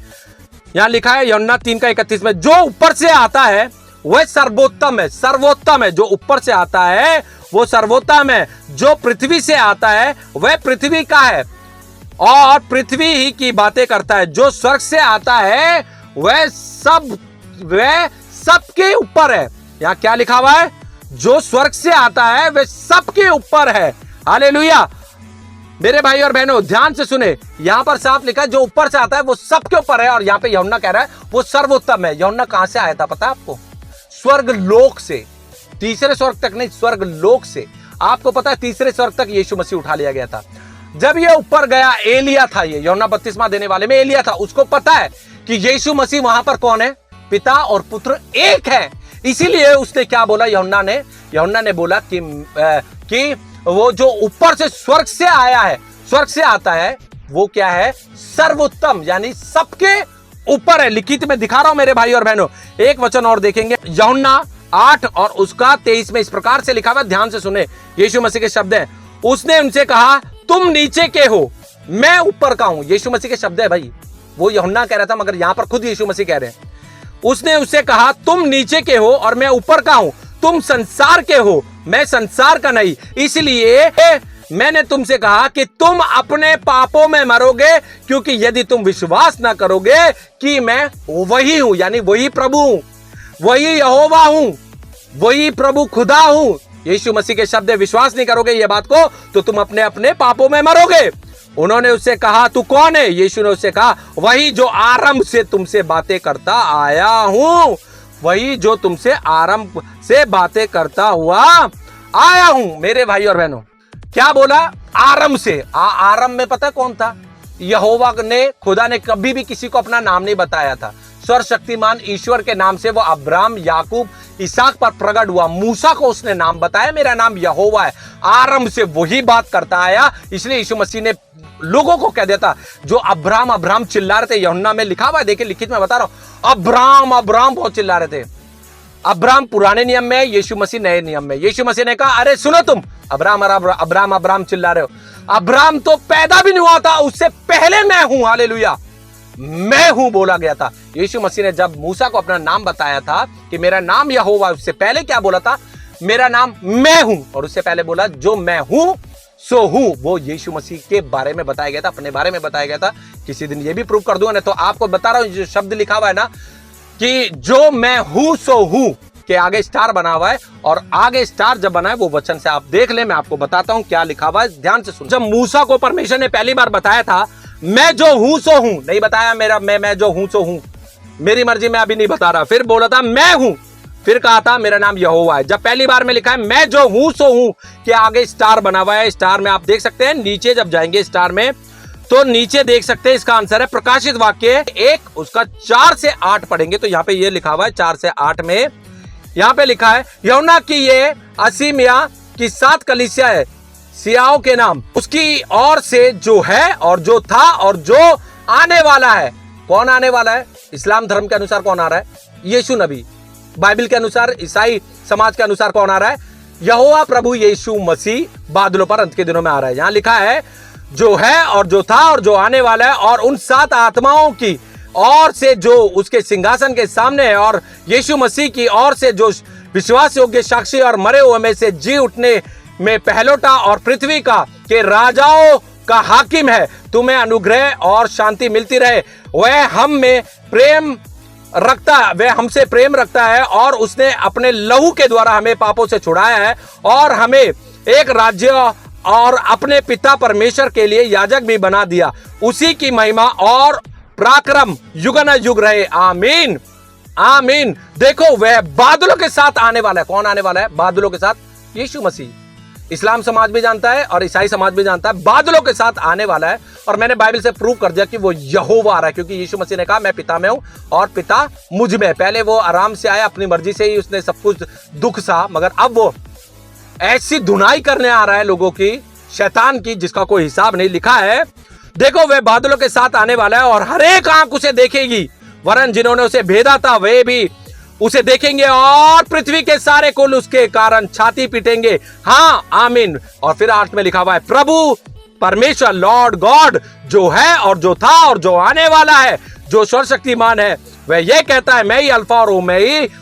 यहां लिखा है यूहन्ना 3 का 31 में, जो ऊपर से आता है वह सर्वोत्तम है, सर्वोत्तम है। जो ऊपर से आता है वो सर्वोत्तम है। जो पृथ्वी से आता है वह पृथ्वी का है और पृथ्वी ही की बातें करता है। जो स्वर्ग से आता है वह सबके ऊपर है। यहां क्या लिखा हुआ है? जो स्वर्ग से आता है वह सबके ऊपर है। हालेलुया। मेरे भाई और बहनों ध्यान से सुने, यहां पर साफ लिखा है जो ऊपर से आता है वो सबके ऊपर है, और यहां पे यूहन्ना कह रहा है वो सर्वोत्तम है। यूहन्ना कहां से आया था पता है आपको? स्वर्ग लोक से, तीसरे स्वर्ग तक नहीं, स्वर्ग लोक से। आपको पता है तीसरे स्वर्ग तक यीशु मसीह उठा लिया गया था। जब ये ऊपर गया, एलिया था, ये यूहन्ना 32वां देने वाले में एलिया था, उसको पता है कि यीशु मसीह वहां पर कौन है? पिता और पुत्र एक है। इसीलिए उसने क्या बोला? यूहन्ना ने बोला कि वो जो ऊपर से स्वर्ग से आया है, स्वर्ग से आता है, वो क्या है? सर्वोत्तम, यानी सबके ऊपर है। लिखित में दिखा रहा हूं मेरे भाई और बहनों। एक वचन और देखेंगे, यूहन्ना 8 और उसका 23 में इस प्रकार से लिखा हुआ, ध्यान से सुने, यीशु मसीह के शब्द हैं। उसने उनसे कहा, तुम नीचे के हो, मैं ऊपर का हूं। यीशु मसीह के शब्द है भाई, वो यूहन्ना कह रहा था, मगर यहां पर खुद यीशु मसीह कह रहे हैं। उसने उससे कहा, तुम नीचे के हो और मैं ऊपर का हूं। तुम संसार के हो, मैं संसार का नहीं। इसलिए मैंने तुमसे कहा कि तुम अपने पापों में मरोगे, क्योंकि यदि तुम विश्वास ना करोगे कि मैं वही हूं, यानी वही प्रभु हूं, वही यहोवा हूं, वही प्रभु खुदा हूं, यीशु मसीह के शब्द, विश्वास नहीं करोगे ये बात को, तो तुम अपने अपने पापों में मरोगे। उन्होंने उससे कहा, तू कौन है? यीशु ने उससे कहा, वही जो आरंभ से तुमसे बातें करता आया हूं, वही जो तुमसे आरंभ से बातें करता हुआ आया हूं। मेरे भाई और बहनों, क्या बोला? आरंभ से। आरंभ में पता कौन था? यहोवा ने, खुदा ने कभी भी किसी को अपना नाम नहीं बताया था। सर्वशक्तिमान ईश्वर के नाम से वो अब्राहम, याकूब, इसहाक पर प्रकट हुआ। मूसा को उसने नाम बताया, मेरा नाम यहोवा है। आरंभ से वही बात करता आया। इसलिए यीशु मसीह ने लोगों को कह देता, जो अब्राहम अब्राहम चिल्ला रहे थे, यूहन्ना में लिखा हुआ है, देखिए लिखित में बता रहा हूं, अब्राहम अब्राहम बहुत चिल्ला रहे थे। अब्राहम पुराने नियम में, यीशु मसीह नए नियम में। यीशु मसीह ने कहा, अरे सुनो तुम, अब्राहम अब्राहम अब्राहम चिल्ला रहे हो। अब्राहम तो पैदा भी नहीं हुआ था, उससे पहले मैं हूं। हालेलुया। मैं हूं बोला गया था। यीशु मसीह ने जब मूसा को अपना नाम बताया था कि मेरा नाम यहोवा, उससे पहले क्या बोला था? मेरा नाम मैं हूं। और उससे पहले बोला जो मैं हूं सो हूं। वो यीशु मसीह के बारे में बताया गया था, अपने बारे में बताया गया था। किसी दिन ये भी प्रूव कर दूंगा, नहीं तो आपको बता रहा हूं, जो शब्द लिखा हुआ है ना कि जो मैं हूं सो हूं के आगे स्टार बना हुआ है, और आगे स्टार जब बना है वो वचन से आप देख ले, मैं आपको बताता हूं क्या लिखा हुआ है, ध्यान से सुन। जब मूसा को परमेश्वर ने पहली बार बताया था मैं जो हूं सो हूं, नहीं बताया मेरा मैं जो हूं सो हूं, मेरी मर्जी मैं अभी नहीं बता रहा, फिर बोला था मैं हूं, फिर कहा था मेरा नाम यहोवा है। जब पहली बार में लिखा है मैं जो हूं सो हूं के आगे स्टार बना हुआ है, स्टार में आप देख सकते हैं, नीचे जब जाएंगे स्टार में तो नीचे देख सकते हैं, इसका आंसर है प्रकाशित वाक्य 1 उसका 4 से 8 पढ़ेंगे तो यहाँ पे ये लिखा हुआ है 4 से 8 में, यहाँ पे लिखा है यूहन्ना की ये असीमिया की 7 कलीसिया है, सियाओं के नाम उसकी ओर से जो है और जो था और जो आने वाला है। कौन आने वाला है? इस्लाम धर्म के अनुसार कौन आ रहा है? यीशु नबी। बाइबल के अनुसार, ईसाई समाज के अनुसार कौन आ रहा है? यहोवा प्रभु यीशु मसीह बादलों पर अंत के दिनों में आ रहा है। यहां लिखा है जो है और जो था और जो आने वाला है, और उन 7 आत्माओं की और से जो उसके सिंहासन के सामने है, और यीशु मसीह की ओर से जो विश्वास योग्य साक्षी और मरे हुए में से जी उठने में पहलोटा और पृथ्वी का के राजाओं का हाकिम है, तुम्हें अनुग्रह और शांति मिलती रहे। वह हम में प्रेम रखता, वह हमसे प्रेम रखता है, और उसने अपने लहू के द्वारा हमें पापों से छुड़ाया है, और हमें एक राज्य और अपने पिता परमेश्वर के लिए याजक भी बना दिया। उसी की महिमा और पराक्रम युग न युग रहे, आमीन आमीन। देखो वह बादलों के साथ आने वाला है। कौन आने वाला है बादलों के साथ? यीशु मसीह। इस्लाम समाज भी जानता है और ईसाई समाज भी जानता है बादलों के साथ आने वाला है, और मैंने बाइबल से प्रूव कर दिया कि वो यहोवा आ रहा है, क्योंकि यीशु मसीह ने कहा मैं पिता में हूं और पिता मुझ में। पहले वो आराम से आया, अपनी मर्जी से ही उसने सब कुछ दुख सहा, मगर अब वो ऐसी धुनाई करने आ रहा है लोगों की, शैतान की, जिसका कोई हिसाब नहीं। लिखा है देखो वह बादलों के साथ आने वाला है, और हर एक आंख उसे देखेगी, वरन जिन्होंने उसे भेदा था वे भी उसे देखेंगे, और पृथ्वी के सारे कुल उसके कारण छाती पीटेंगे। हाँ आमीन। और फिर 8 में लिखा हुआ है प्रभु परमेश्वर लॉर्ड गॉड जो है और जो था और जो आने वाला है, जो सर्वशक्तिमान है, वह ये कहता है मैं ही अल्फा और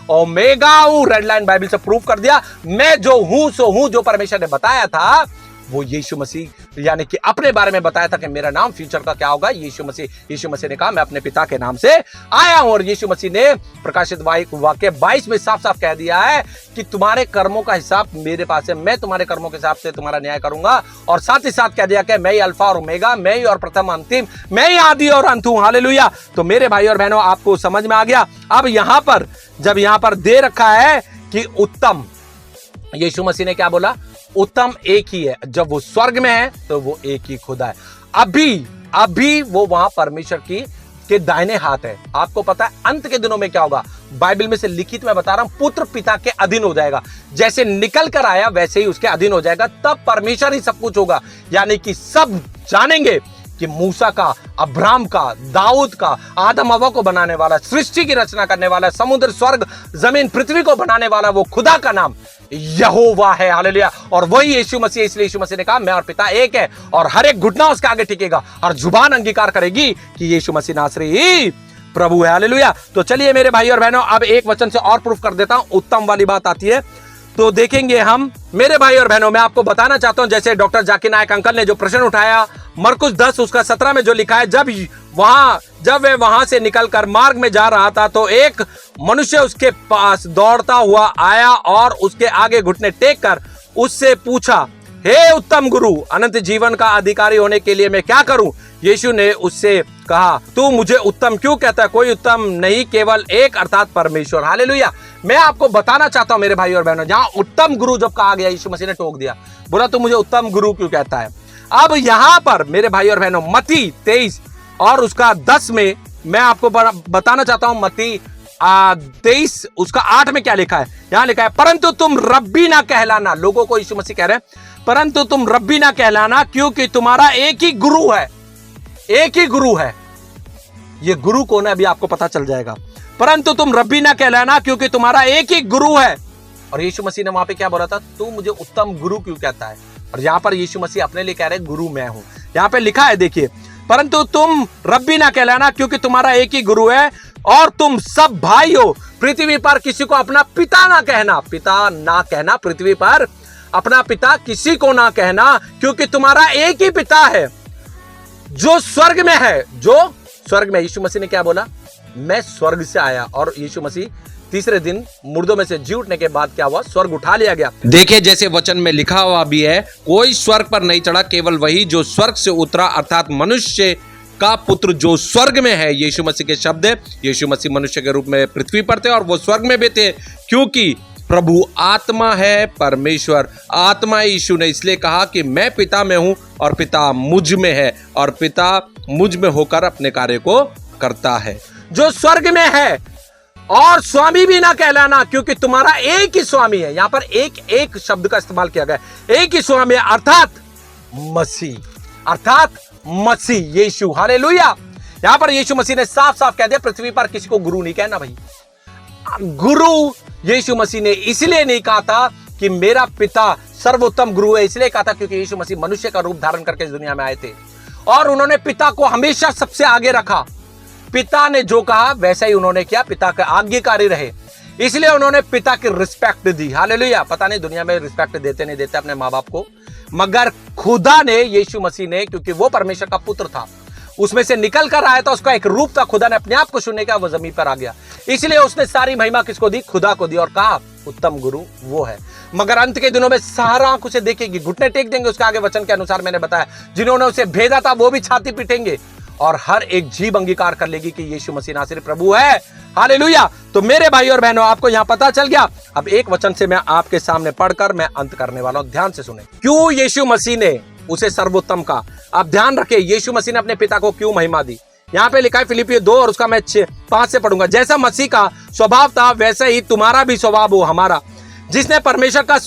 ओमेगा हूं। रेड लाइन बाइबल से प्रूव कर दिया, मैं जो हूं सो हूं। जो परमेश्वर ने बताया था वो यीशु मसीह यानी कि अपने बारे में बताया था कि मेरा नाम फ्यूचर का क्या होगा, यीशु मसीह ने कहा मैं अपने पिता के नाम से आया हूं। और यीशु मसीह ने प्रकाशित वाक्य 22 में साफ साफ कह दिया है कि तुम्हारे कर्मों का हिसाब मेरे पास है, मैं तुम्हारे कर्मों के हिसाब से तुम्हारा न्याय करूंगा। और साथ ही साथ कह दिया कि मैं ही अल्फा और ओमेगा, मैं ही और प्रथम अंतिम, मैं ही आदि और अंत हूं। हालेलुया। तो मेरे भाई और बहनों आपको समझ में आ गया। अब यहां पर जब यहां पर दे रखा है कि उत्तम, यीशु मसीह ने क्या बोला? उत्तम एक ही है। जब वो स्वर्ग में है तो वो एक ही खुदा है। अभी वो वहां परमेश्वर के दाहिने हाथ है। आपको पता है अंत के दिनों में क्या होगा? बाइबल में से लिखित मैं बता रहा हूं, पुत्र पिता के अधीन हो जाएगा। जैसे निकल कर आया वैसे ही उसके अधीन हो जाएगा। तब परमेश्वर ही सब कुछ होगा, यानी कि सब जानेंगे कि मूसा का, अब्राहम का, दाऊद का, आदम हवा को बनाने वाला, सृष्टि की रचना करने वाला, समुद्र स्वर्ग जमीन पृथ्वी को बनाने वाला वो खुदा का नाम यहोवा है। हालेलुया। और वही यीशु मसीह, इसलिए यीशु मसीह ने कहा मैं और पिता एक है, और हर एक घुटना उसके आगे टिकेगा और जुबान अंगीकार करेगी कि यीशु मसीह नासरी ही प्रभु है। हालेलुया। तो चलिए मेरे भाई और बहनों, अब एक वचन से और प्रूफ कर देता हूं। उत्तम वाली बात आती है तो देखेंगे हम। मेरे भाई और बहनों, मैं आपको बताना चाहता हूं, जैसे डॉक्टर जाकिर नायक अंकल ने जो प्रश्न उठाया, मरकुस 10 उसका 17 में जो लिखा है, जब वह वहां से निकलकर मार्ग में जा रहा था तो एक मनुष्य उसके पास दौड़ता हुआ आया और उसके आगे घुटने टेक कर उससे पूछा, हे उत्तम गुरु, अनंत जीवन का अधिकारी होने के लिए मैं क्या करूं? यीशु ने उससे कहा, तू मुझे उत्तम क्यों कहता है? कोई उत्तम नहीं, केवल एक, अर्थात परमेश्वर। हालेलुया। मैं आपको बताना चाहता हूं मेरे भाई और बहनों, जहां उत्तम गुरु जब कहा गया, यीशु मसीह ने टोक दिया, बोला तू मुझे उत्तम गुरु क्यों कहता है? अब यहां पर मेरे भाई और बहनों, मत्ती 23 और उसका 10 में मैं आपको बताना चाहता हूं, मत्ती 23 उसका 8 में क्या लिखा है? यहां लिखा है, परंतु तुम रब्बी ना कहलाना। लोगों को यीशु मसीह कह रहे हैं परंतु तुम रब्बी ना कहलाना, क्योंकि तुम्हारा एक ही गुरु है। एक ही गुरु है। ये गुरु कौन है अभी आपको पता चल जाएगा। परंतु तुम रब्बी ना कहलाना, क्योंकि तुम्हारा एक ही गुरु है। और यीशु मसीह ने वहां पे क्या बोला था? तू मुझे उत्तम गुरु क्यों कहता है? और यहां पर यीशु मसीह अपने लिए कह रहे हैं, गुरु मैं हूं। यहां पे लिखा है, देखिए, परंतु तुम रब्बी ना कहलाना, क्योंकि तुम्हारा एक ही गुरु है और तुम सब भाई हो। पृथ्वी पर किसी को अपना पिता ना कहना, पिता ना कहना, पृथ्वी पर अपना पिता किसी को ना कहना, क्योंकि तुम्हारा एक ही पिता है जो स्वर्ग में है। जो स्वर्ग में, यीशु मसीह ने क्या बोला? मैं स्वर्ग से आया। और यीशु मसीह तीसरे दिन मुर्दों में से जी उठने के बाद क्या हुआ? स्वर्ग उठा लिया गया। देखिए, जैसे वचन में लिखा हुआ भी है, कोई स्वर्ग पर नहीं चढ़ा, केवल वही जो स्वर्ग से उतरा, अर्थात मनुष्य का पुत्र जो स्वर्ग में है। यीशु मसीह के शब्द है। यीशु मसीह मनुष्य के रूप में पृथ्वी पर थे और वो स्वर्ग में भी थे, क्योंकि प्रभु आत्मा है, परमेश्वर आत्मा है। यीशु ने इसलिए कहा कि मैं पिता में हूं और पिता मुझ में है और पिता मुझ में होकर अपने कार्य को करता है। जो स्वर्ग में है, और स्वामी भी ना कहलाना, क्योंकि तुम्हारा एक ही स्वामी है। यहां पर एक शब्द का इस्तेमाल किया गया, एक ही स्वामी है, अर्थात मसीह, अर्थात मसीह यीशु। हालेलुया। यहां पर यीशु मसीह ने साफ साफ कह दिया, पृथ्वी पर किसी को गुरु नहीं कहना भाई। गुरु यीशु मसीह ने इसलिए नहीं कहा था कि मेरा पिता सर्वोत्तम गुरु है, इसलिए कहा था क्योंकि यीशु मसीह मनुष्य का रूप धारण करके इस दुनिया में आए थे और उन्होंने पिता को हमेशा सबसे आगे रखा। पिता ने जो कहा वैसा ही उन्होंने किया, पिता के आज्ञाकारी रहे, इसलिए उन्होंने पिता की रिस्पेक्ट दी। हालेलुया। पता नहीं दुनिया में रिस्पेक्ट देते नहीं देते अपने माँ बाप को, मगर खुदा ने, यीशु मसीह ने, क्योंकि वो परमेश्वर का पुत्र था, उसमें से निकल कर आया था, उसका एक रूप था, खुदा ने अपने आप को सुनने का, वो जमीन पर आ गया, इसलिए उसने सारी महिमा किसको दी? खुदा को दी, और कहा उत्तम गुरु वो है। मगर अंत के दिनों में सारा आंख उसे देखेगी, घुटने टेक देंगे उसके आगे। वचन के अनुसार मैंने बताया, जिन्होंने उसे भेजा था वो भी छाती पीटेंगे और हर एक जीभ अंगीकार कर लेगी कि यीशु मसीह नासरी प्रभु है। हालेलुया। तो मेरे भाई और बहनों, आपको यहां पता चल गया। अब एक वचन से मैं आपके सामने पढ़कर मैं अंत करने वाला हूं, ध्यान से सुने। क्यों यीशु मसीह ने उसे सर्वोत्तम का? आप ध्यान रखें, यीशु मसीह ने अपने पिता को क्यों महिमा दी? यहां पे लिखा है फिलिपियों 2 और उसका मैं 5 से पढ़ूंगा। जैसा मसीह का स्वभाव था वैसा ही तुम्हारा भी स्वभाव हो हमारा, जिसने परमेश्वर का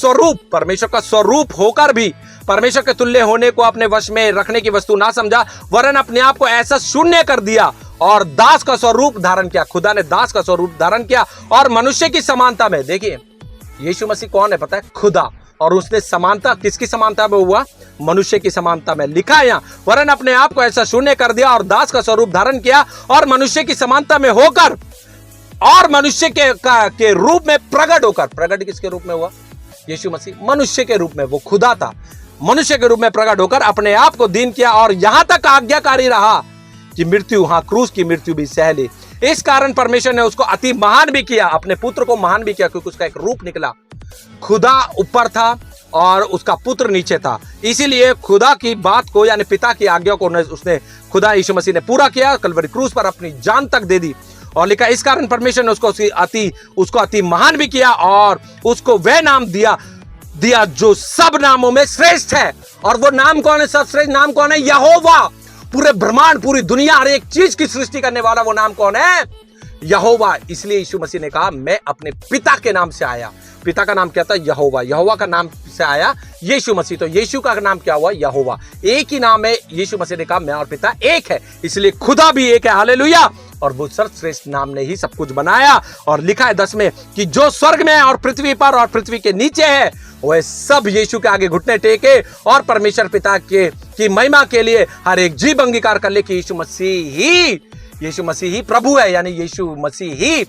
स्वरूप होकर भी परमेश्वर के तुल्य होने को अपने वश में रखने की वस्तु ना समझा, वरन अपने आप को ऐसा शून्य कर दिया और दास का स्वरूप धारण किया। खुदा ने दास का स्वरूप धारण किया और मनुष्य की समानता में, देखिए यीशु मसीह कौन है पता है? खुदा। और उसने समानता किसकी समानता में हुआ? मनुष्य की समानता में। लिखा है यहाँ, वरन अपने आप को ऐसा शून्य कर दिया और दास का स्वरूप धारण किया और मनुष्य की समानता में होकर और मनुष्य के रूप में प्रकट होकर। प्रकट किसके रूप में हुआ? यीशु मसीह मनुष्य के रूप में, वो खुदा था, मनुष्य के रूप में प्रकट होकर अपने आप को दीन किया और यहां तक आज्ञाकारी रहा कि मृत्यु, हाँ क्रूस की मृत्यु भी सह ली। इस कारण परमेश्वर ने उसको अति महान भी किया, अपने पुत्र को महान भी किया, क्योंकि उसका एक रूप निकला। खुदा ऊपर था और उसका पुत्र नीचे था, इसीलिए खुदा की बात को, यानी पिता की आज्ञा को उसने, खुदा यीशु मसीह ने पूरा किया, कलवरी क्रूस पर अपनी जान तक दे दी। और लिखा, इस कारण परमेश्वर ने उसको अति महान भी किया और उसको वह नाम दिया जो सब नामों में श्रेष्ठ है। और वो नाम कौन है? सबश्रेष्ठ नाम कौन है? यहोवा। पूरे ब्रह्मांड, पूरी दुनिया, हर एक चीज की सृष्टि करने वाला वो नाम कौन है? यहोवा। इसलिए यीशु मसीह ने कहा, मैं अपने पिता के नाम से आया। पिता का नाम क्या था? यहोवा। यहोवा का नाम से आया यीशु मसीह, तो यीशु का नाम क्या हुआ? यहोवा। एक ही नाम है। यीशु मसीह ने कहा, मैं और पिता एक है, इसलिए खुदा भी एक है। हालेलुया। और वो सर्वश्रेष्ठ नाम ने ही सब कुछ बनाया। और लिखा है 10 में कि जो स्वर्ग में है और पृथ्वी पर और पृथ्वी के नीचे है, वह सब यीशु के आगे घुटने टेके और परमेश्वर पिता की महिमा के लिए हर एक जीभ अंगीकार कर ले कि यीशु मसीह ही प्रभु है, यानी यीशु मसीह ही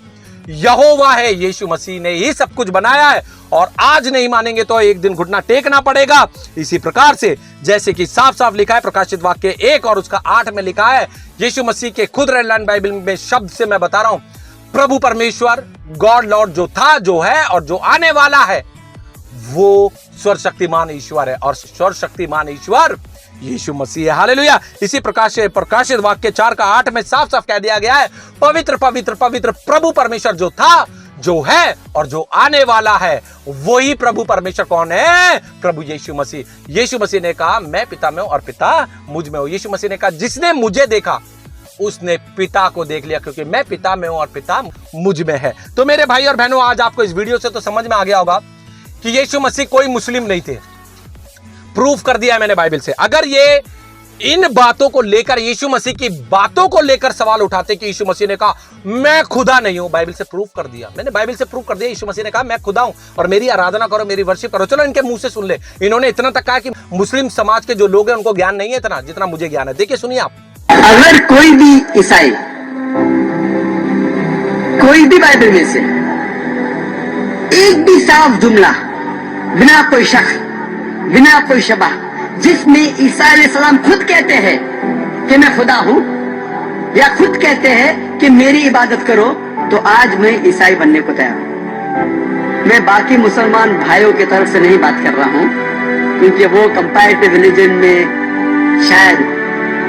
यहोवा है। यीशु मसीह ने ही सब कुछ बनाया है और आज नहीं मानेंगे तो एक दिन घुटना टेकना पड़ेगा। इसी प्रकार से जैसे कि साफ साफ लिखा है प्रकाशित वाक्य 1 और उसका 8 में लिखा है, यीशु मसीह के खुद रेड लाइन बाइबल में शब्द से मैं बता रहा हूं, प्रभु परमेश्वर गॉड लॉर्ड जो था, जो है और जो आने वाला है, वो सर्वशक्तिमान ईश्वर है और सर्वशक्तिमान ईश्वर यीशु मसीह है। हालेलुया। इसी प्रकार से प्रकाशित वाक्य 4 का 8 में साफ साफ कह दिया गया है, पवित्र पवित्र पवित्र प्रभु परमेश्वर जो था, जो है और जो आने वाला है, वही प्रभु परमेश्वर कौन है? प्रभु यीशु मसीह। यीशु मसीह ने कहा, मैं पिता में हूं और पिता मुझ में हूं। यीशु मसीह ने कहा, जिसने मुझे देखा उसने पिता को देख लिया, क्योंकि मैं पिता में हूं और पिता मुझ में है। तो मेरे भाई और बहनों, आज आपको इस वीडियो से तो समझ में आ गया होगा कि यीशु मसीह कोई मुस्लिम नहीं थे। प्रूफ कर दिया है मैंने बाइबल से। अगर ये इन बातों को लेकर, यीशु मसीह की बातों को लेकर सवाल उठाते कि यीशु मसीह ने कहा मैं खुदा नहीं हूं, बाइबल से प्रूफ कर दिया मैंने, बाइबल से प्रूफ कर दिया। यीशु मसीह ने कहा मैं खुदा हूं और मेरी आराधना करो, मेरी वर्शिप करो। चलो इनके मुंह से सुन ले। इन्होंने इतना तक कहा कि मुस्लिम समाज के जो लोग हैं उनको ज्ञान नहीं है इतना जितना मुझे ज्ञान है। देखिए सुनिए आप, अगर कोई भी ईसाई कोई भी बाइबल में से एक भी साफ जुमला बिना कोई शक बिना कोई शबा जिसमें ईसा अलैहिस्सलाम खुद कहते हैं कि मैं खुदा हूं या खुद कहते हैं कि मेरी इबादत करो, तो आज मैं ईसाई बनने को तैयार हूं। मैं बाकी मुसलमान भाइयों की तरफ से नहीं बात कर रहा हूं, क्योंकि वो कंपैरेटिव रिलीजन में शायद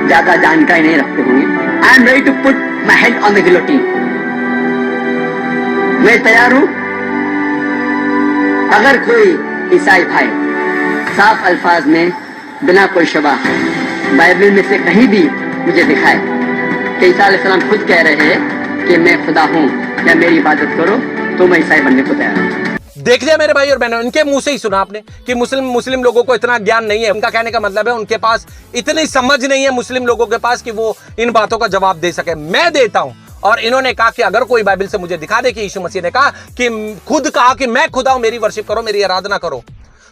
ज्यादा जानकारी नहीं रखते होंगे। I am ready to put my head on the guillotine. मैं तैयार हूं। अगर कोई ईसाई भाई साफ अल्फाज में बिना कोई शबा बाइबल में से कहीं भी मुझे दिखाए कि ईसा अलैहिस्सलाम खुद कह रहे हैं कि मैं खुदा हूं या मेरी इबादत करो, तो मैं ईसाई बनने को तैयार हूं। देख लिया मेरे भाई और बहनों, इनके मुंह से ही सुना आपने कि मुस्लिम लोगों को इतना ज्ञान नहीं है। उनका कहने का मतलब है उनके पास इतनी समझ नहीं है मुस्लिम लोगों के पास कि वो इन बातों का जवाब दे सके। मैं देता हूं। और इन्होंने कहा कि अगर कोई बाइबल से मुझे दिखा दे कि यीशु मसीह ने कहा कि खुद कहा कि मैं खुदा हूं, मेरी वर्शिप करो, मेरी आराधना करो,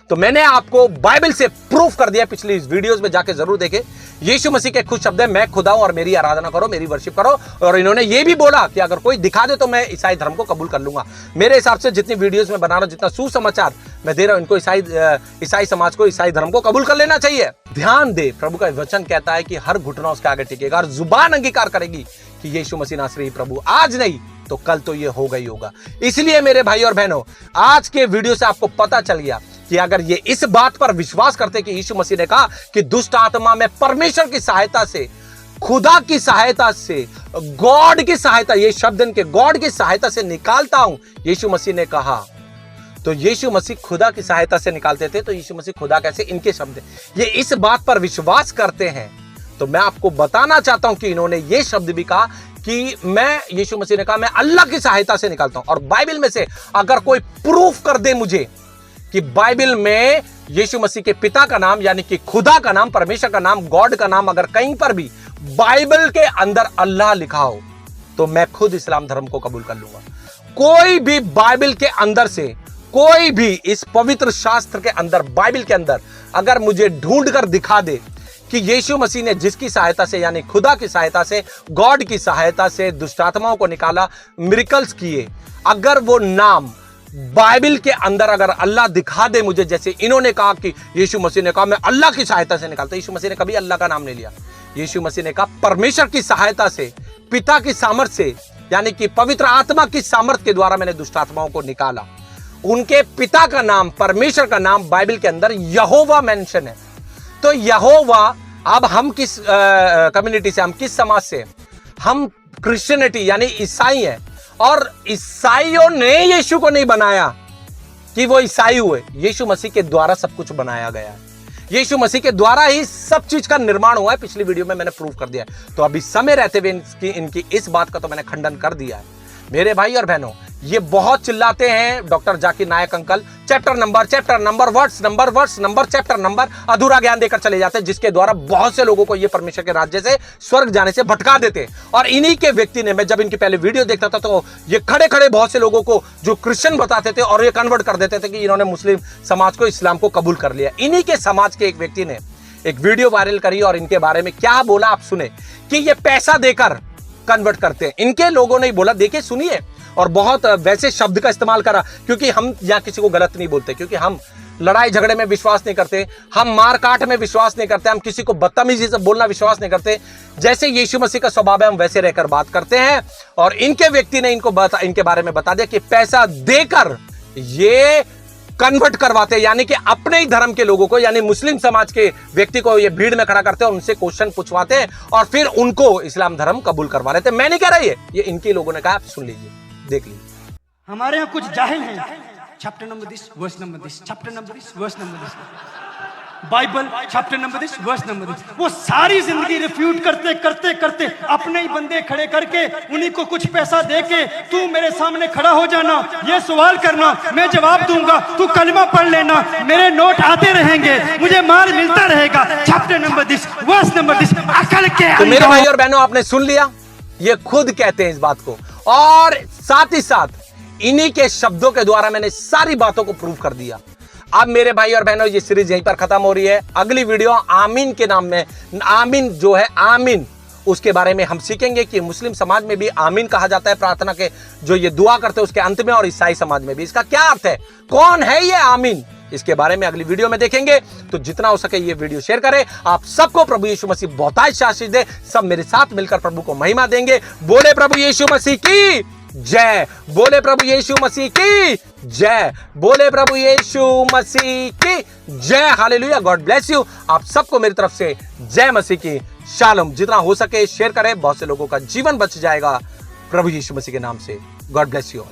तो मैंने आपको बाइबल से प्रूफ कर दिया। पिछली इस वीडियोस में जाके जरूर देखें। यीशु मसीह के खुद शब्द है, मैं खुदा हूं और मेरी आराधना करो, मेरी वर्शिप करो। और इन्होंने ये भी बोला कि अगर कोई दिखा दे तो मैं ईसाई धर्म को कबूल कर लूंगा। मेरे हिसाब से जितनी वीडियोस में बना रहा हूं, जितना सुसमाचार मैं दे रहा हूं, इनको ईसाई समाज को, ईसाई धर्म को कबूल कर लेना चाहिए। ध्यान दे, प्रभु का वचन कहता है कि हर घुटना उसके आगे टिकेगा और जुबान अंगीकार करेगी कि यीशु मसीह नासरी प्रभु, आज नहीं तो कल तो ये होगा ही होगा। इसलिए मेरे भाई और बहनों, आज के वीडियो से आपको पता चल गया कि अगर ये इस बात पर विश्वास करते कि यीशु मसीह ने कहा कि दुष्ट आत्मा में परमेश्वर की सहायता से, खुदा की सहायता से, गॉड की सहायता, ये शब्द इनके गॉड की सहायता से निकालता हूं, यीशु मसीह ने कहा, तो यीशु मसीह खुदा की सहायता से निकालते थे, तो यीशु मसीह खुदा कैसे? इनके शब्द ये इस बात पर विश्वास करते हैं। तो मैं आपको बताना चाहता हूं कि इन्होंने ये शब्द भी कहा कि मैं, यीशु मसीह ने कहा, मैं अल्लाह की सहायता से निकालता हूं। और बाइबल में से अगर कोई प्रूफ कर दे मुझे कि बाइबल में यीशु मसीह के पिता का नाम यानी कि खुदा का नाम, परमेश्वर का नाम, गॉड का नाम अगर कहीं पर भी बाइबल के अंदर अल्लाह लिखा हो, तो मैं खुद इस्लाम धर्म को कबूल कर लूंगा। कोई भी बाइबल के अंदर से, कोई भी इस पवित्र शास्त्र के अंदर, बाइबल के अंदर अगर मुझे ढूंढ कर दिखा दे कि यीशु मसीह ने जिसकी सहायता से यानी खुदा की सहायता से, गॉड की सहायता से दुष्टात्माओं को निकाला, मिरेकल्स किए, अगर वो नाम बाइबल के अंदर अगर अल्लाह दिखा दे मुझे, जैसे इन्होंने कहा कि यीशु मसीह ने कहा मैं अल्लाह की सहायता से निकालता, यीशु मसीह ने कभी अल्लाह का नाम नहीं लिया। यीशु मसीह ने कहा परमेश्वर की सहायता से, पिता की सामर्थ से, यानी कि पवित्र आत्मा की सामर्थ के द्वारा मैंने दुष्टात्माओं को निकाला। उनके पिता का नाम, परमेश्वर का नाम बाइबल के अंदर यहोवा मेंशन है। तो यहोवा, अब हम किस कम्युनिटी से, हम किस समाज से? हम क्रिश्चियनिटी यानी ईसाई हैं। और ईसाइयों ने यीशु को नहीं बनाया कि वो ईसाई हुए, यीशु मसीह के द्वारा सब कुछ बनाया गया है। यीशु मसीह के द्वारा ही सब चीज का निर्माण हुआ है। पिछली वीडियो में मैंने प्रूव कर दिया है। तो अभी समय रहते हुए इनकी इस बात का तो मैंने खंडन कर दिया है। मेरे भाई और बहनों, ये बहुत चिल्लाते हैं doctor Zakir Naik uncle, chapter number, verse number, chapter number, अधूरा ज्ञान देकर चले जाते हैं, जिसके द्वारा बहुत से लोगों को ये परमेश्वर के राज्य से, स्वर्ग जाने से भटका देते हैं। और इन्हीं के व्यक्ति ने, मैं जब इनकी पहले वीडियो देखता था तो ये खड़े खड़े बहुत से लोगों को जो क्रिश्चियन बताते थे और ये कन्वर्ट कर देते थे कि इन्होंने मुस्लिम समाज को, इस्लाम को कबूल कर लिया। इन्हीं के समाज के एक व्यक्ति ने एक वीडियो वायरल करी और इनके बारे में क्या बोला आप सुने कि ये पैसा देकर कन्वर्ट करते हैं। इनके लोगों ने बोला, देखिए सुनिए, और बहुत वैसे शब्द का इस्तेमाल करा, क्योंकि हम यहाँ किसी को गलत नहीं बोलते, क्योंकि हम लड़ाई झगड़े में विश्वास नहीं करते, हम मार काट में विश्वास नहीं करते, हम किसी को बदतमीजी से बोलना विश्वास नहीं करते। जैसे यीशु मसीह का स्वभाव है हम वैसे रहकर बात करते हैं। और इनके व्यक्ति ने इनके बारे में बता दिया कि पैसा देकर ये कन्वर्ट करवाते हैं, यानी कि अपने ही धर्म के लोगों को, यानी मुस्लिम समाज के व्यक्ति को ये भीड़ में खड़ा करते हैं, उनसे क्वेश्चन पूछवाते हैं और फिर उनको इस्लाम धर्म कबूल करवा लेते हैं। मैं नहीं कह रहा ये इनके लोगों ने कहा। आप सुन लीजिए, देख लीजिए। हमारे यहाँ कुछ जाहिल हैं। Chapter number this, verse number this, chapter number this, verse number this, Bible chapter number this, verse number this. वो सारी जिंदगी रिफ्यूट करते करते करते अपने ही बंदे खड़े करके उन्हीं को कुछ पैसा देके, तू मेरे सामने खड़ा हो जाना, ये सवाल करना, मैं जवाब दूंगा, तू कलमा पढ़ लेना, मेरे नोट आते रहेंगे, मुझे माल मिलता रहेगा। Chapter number this, verse number this. अकल के तो मेरे भाई और बहनों, आपने सुन लिया, ये खुद कहते हैं इस बात को, और साथ ही साथ इन्हीं के शब्दों के द्वारा मैंने सारी बातों को प्रूव कर दिया। अब मेरे भाई और बहनों, ये सीरीज यहीं पर खत्म हो रही है। अगली वीडियो आमीन के नाम में, आमीन जो है, आमीन उसके बारे में हम सीखेंगे कि मुस्लिम समाज में भी आमीन कहा जाता है प्रार्थना के, जो ये दुआ करते हैं उसके अंत में, और ईसाई समाज में भी। इसका क्या अर्थ है, कौन है ये आमीन, इसके बारे में अगली वीडियो में देखेंगे। तो जितना हो सके ये वीडियो शेयर करें। आप सबको प्रभु यीशु मसीह बहुतायत आशीष दे। सब मेरे साथ मिलकर प्रभु को महिमा देंगे। बोले प्रभु यीशु मसीह की जय, बोले प्रभु यीशु मसीह की जय, बोले प्रभु यीशु मसीह की जय। Hallelujah, God bless you. आप सबको मेरी तरफ से जय मसीह की शालोम। जितना हो सके शेयर करें, बहुत से लोगों का जीवन बच जाएगा प्रभु यीशु मसीह के नाम से। God bless you all.